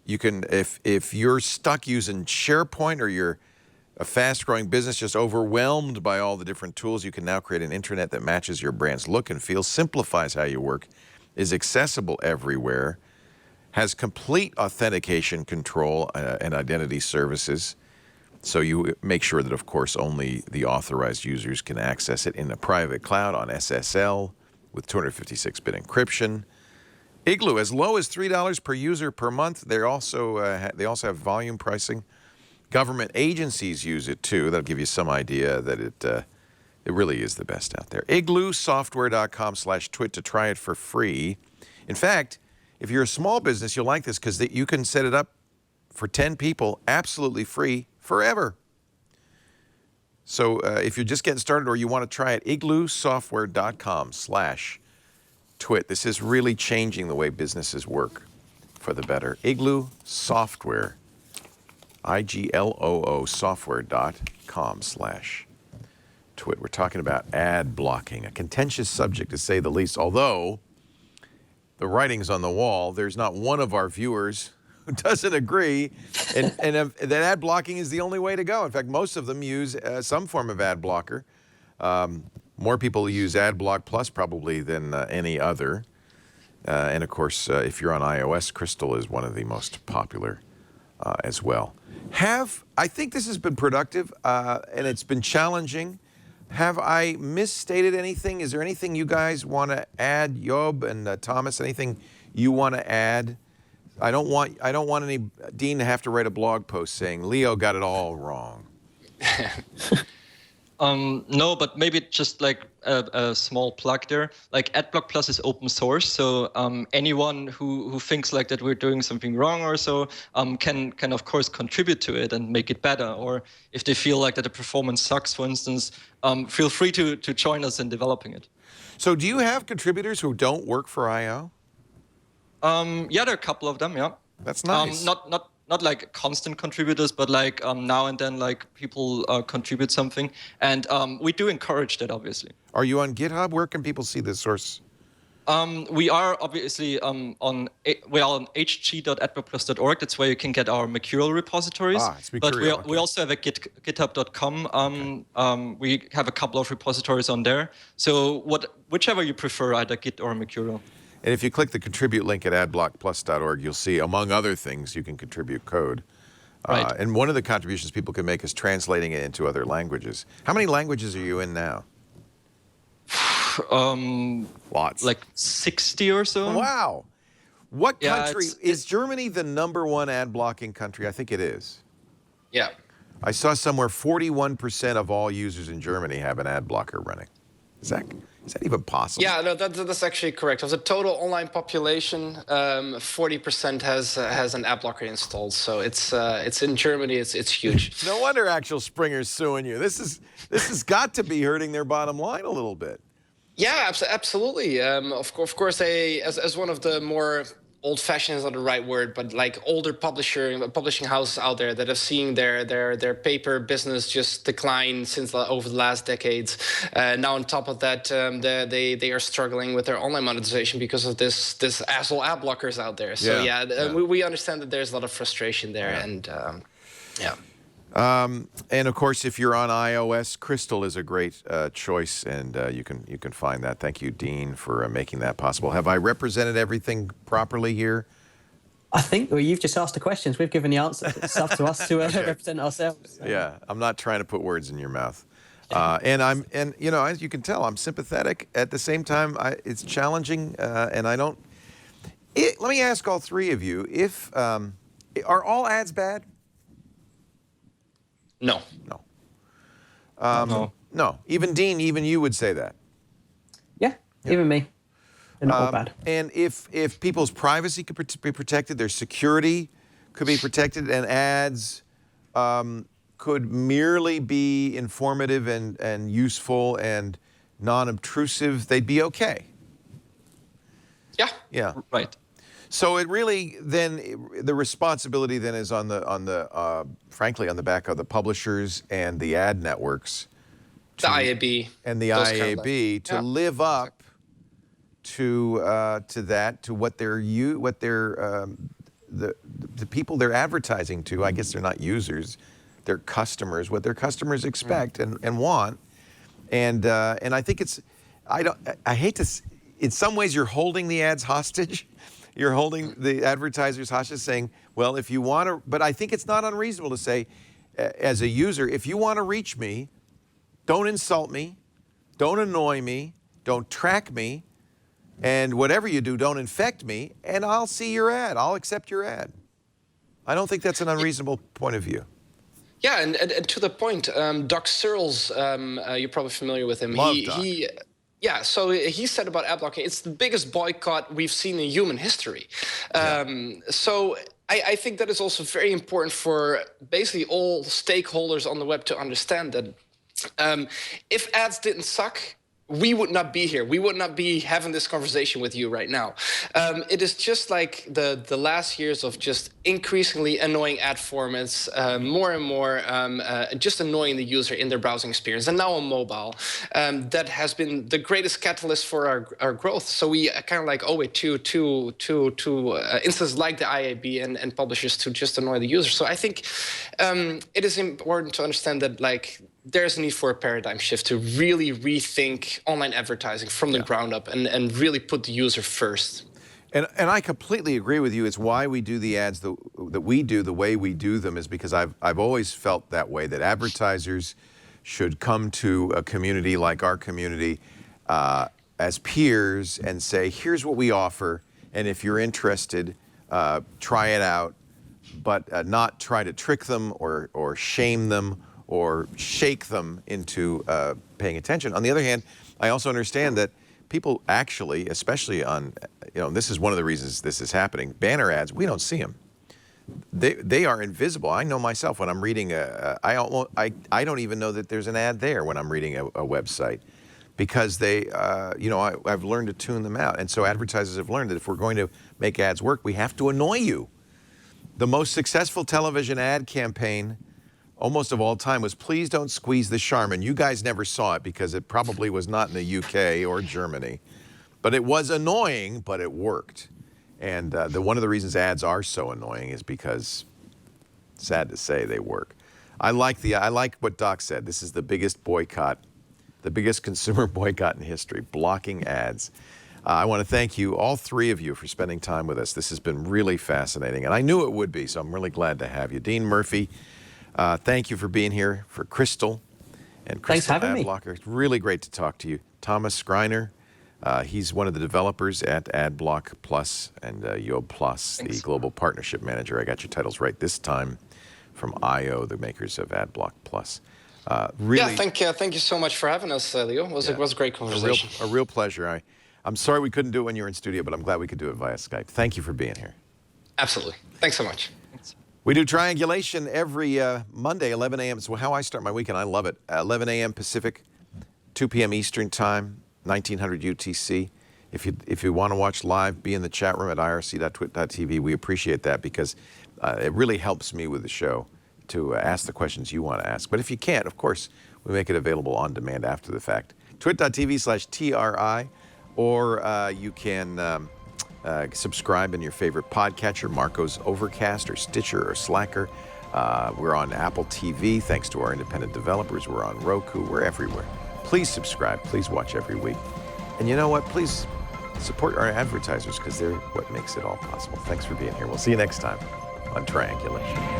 You can, if you're stuck using SharePoint or you're a fast-growing business just overwhelmed by all the different tools, you can now create an intranet that matches your brand's look and feel, simplifies how you work, is accessible everywhere, has complete authentication control and identity services, So you make sure that, of course, only the authorized users can access it in the private cloud on SSL with 256-bit encryption. Igloo, as low as $3 per user per month. They also have volume pricing. Government agencies use it too. That'll give you some idea that it really is the best out there. igloosoftware.com/twit to try it for free. In fact, if you're a small business, you'll like this because you can set it up for 10 people absolutely free forever. So if you're just getting started or you want to try it, igloosoftware.com/twit. This is really changing the way businesses work for the better. Igloo Software, IGLOO software.com/twit. We're talking about ad blocking, a contentious subject to say the least, although the writing's on the wall. There's not one of our viewers who doesn't agree, and that ad blocking is the only way to go. In fact, most of them use some form of ad blocker. More people use Adblock Plus probably than any other. And of course, if you're on iOS, Crystal is one of the most popular as well. I think this has been productive, and it's been challenging. Have I misstated anything? Is there anything you guys want to add, Job and Thomas? Anything you want to add? I don't want Dean to have to write a blog post saying Leo got it all wrong. No, but maybe just like a small plug there. Like Adblock Plus is open source, so anyone who thinks like that we're doing something wrong or so can of course contribute to it and make it better. Or if they feel like that the performance sucks, for instance, feel free to join us in developing it. So do you have contributors who don't work for I/O? Yeah, there are a couple of them. Yeah, that's nice. Not like constant contributors, but like now and then, like people contribute something, and we do encourage that, obviously. Are you on GitHub? Where can people see the source? We are obviously on hg.adblockplus.org. That's where you can get our Mercurial repositories. It's Mercurial, but we also have a github.com. We have a couple of repositories on there. So whichever you prefer, either Git or Mercurial. And if you click the contribute link at adblockplus.org, you'll see, among other things, you can contribute code. Right. And one of the contributions people can make is translating it into other languages. How many languages are you in now? Lots. Like 60 or so. Wow. What country? Is Germany the #1 ad blocking country? I think it is. Yeah. I saw somewhere 41% of all users in Germany have an ad blocker running. Is that even possible? Yeah, no, that's actually correct. Of the total online population, 40% has an ad blocker installed. So it's in Germany. It's huge. No wonder Axel Springer's suing you. This has got to be hurting their bottom line a little bit. Yeah, absolutely. Of course, as one of the more old-fashioned is not the right word, but like older publishing houses out there that have seen their paper business just decline since over the last decades. Now on top of that, they are struggling with their online monetization because of this asshole ad blockers out there. So we understand that there's a lot of frustration there, and yeah. And of course, if you're on iOS, Crystal is a great choice, and you can find that. Thank you, Dean, for making that possible. Have I represented everything properly here? I think you've just asked the questions. We've given the answers. It's up to us to represent ourselves. So. Yeah, I'm not trying to put words in your mouth. And you know, as you can tell, I'm sympathetic. At the same time, it's challenging, and I don't. Let me ask all three of you: are all ads bad? No. No. Even Dean, even you would say that. Yeah. Even me. They're not all bad. And if people's privacy could be protected, their security could be protected, and ads could merely be informative and useful and non-obtrusive, they'd be okay. Yeah. Yeah. Right. So it really then the responsibility then is on the frankly on the back of the publishers and the ad networks, the IAB and the IAB to live up to that, to what the people they're advertising to. I guess they're not users, they're customers. What their customers expect and want, and I think I hate to. In some ways, you're holding the ads hostage. You're holding the advertisers hostage, saying, well, if you want to, but I think it's not unreasonable to say, as a user, if you want to reach me, don't insult me, don't annoy me, don't track me, and whatever you do, don't infect me, and I'll see your ad. I'll accept your ad. I don't think that's an unreasonable point of view. Yeah, and to the point, Doc Searles, you're probably familiar with him. Love Doc. Yeah, so he said about Adblocking, it's the biggest boycott we've seen in human history. So I think that is also very important for basically all stakeholders on the web to understand that if ads didn't suck, we would not be here. We would not be having this conversation with you right now. It is just like the last years of just increasingly annoying ad formats, more and more just annoying the user in their browsing experience, and now on mobile. That has been the greatest catalyst for our growth. So we kind of like owe it to instances like the IAB and publishers to just annoy the user. So I think it is important to understand that like there's a need for a paradigm shift to really rethink online advertising from the ground up and really put the user first. And I completely agree with you. It's why we do the ads that we do the way we do them, is because I've always felt that way, that advertisers should come to a community like our community as peers and say, here's what we offer, and if you're interested, try it out, but not try to trick them or shame them or shake them into paying attention. On the other hand, I also understand that people actually, especially on, this is one of the reasons this is happening, banner ads, we don't see them. They are invisible. I know myself when I'm reading I don't even know that there's an ad there when I'm reading a website, because they, I've learned to tune them out. And so advertisers have learned that if we're going to make ads work, we have to annoy you. The most successful television ad campaign almost of all time was "Please Don't Squeeze the Charmin." You guys never saw it because it probably was not in the UK or Germany. But it was annoying, but it worked. And one of the reasons ads are so annoying is because, sad to say, they work. I like what Doc said. This is the biggest boycott, the biggest consumer boycott in history, blocking ads. I want to thank you, all three of you, for spending time with us. This has been really fascinating, and I knew it would be, so I'm really glad to have you. Dean Murphy, thank you for being here. For Crystal and Crystal Adblocker, it's really great to talk to you. Thomas Greiner, he's one of the developers at Adblock Plus and Job Plas, the Global Partnership Manager. I got your titles right this time, from IO, the makers of Adblock Plus. Really, yeah, thank you so much for having us, Leo. It was a great conversation. A real pleasure. I'm sorry we couldn't do it when you were in studio, but I'm glad we could do it via Skype. Thank you for being here. Absolutely. Thanks so much. We do Triangulation every Monday, 11 a.m. It's how I start my weekend. I love it. 11 a.m. Pacific, 2 p.m. Eastern Time, 1900 UTC. If you want to watch live, be in the chat room at irc.twit.tv. We appreciate that because it really helps me with the show to ask the questions you want to ask. But if you can't, of course, we make it available on demand after the fact. twit.tv/TRI, or you can subscribe in your favorite podcatcher, Marco's Overcast or Stitcher or Slacker. We're on Apple TV, thanks to our independent developers. We're on Roku. We're everywhere. Please subscribe. Please watch every week. And you know what? Please support our advertisers because they're what makes it all possible. Thanks for being here. We'll see you next time on Triangulation.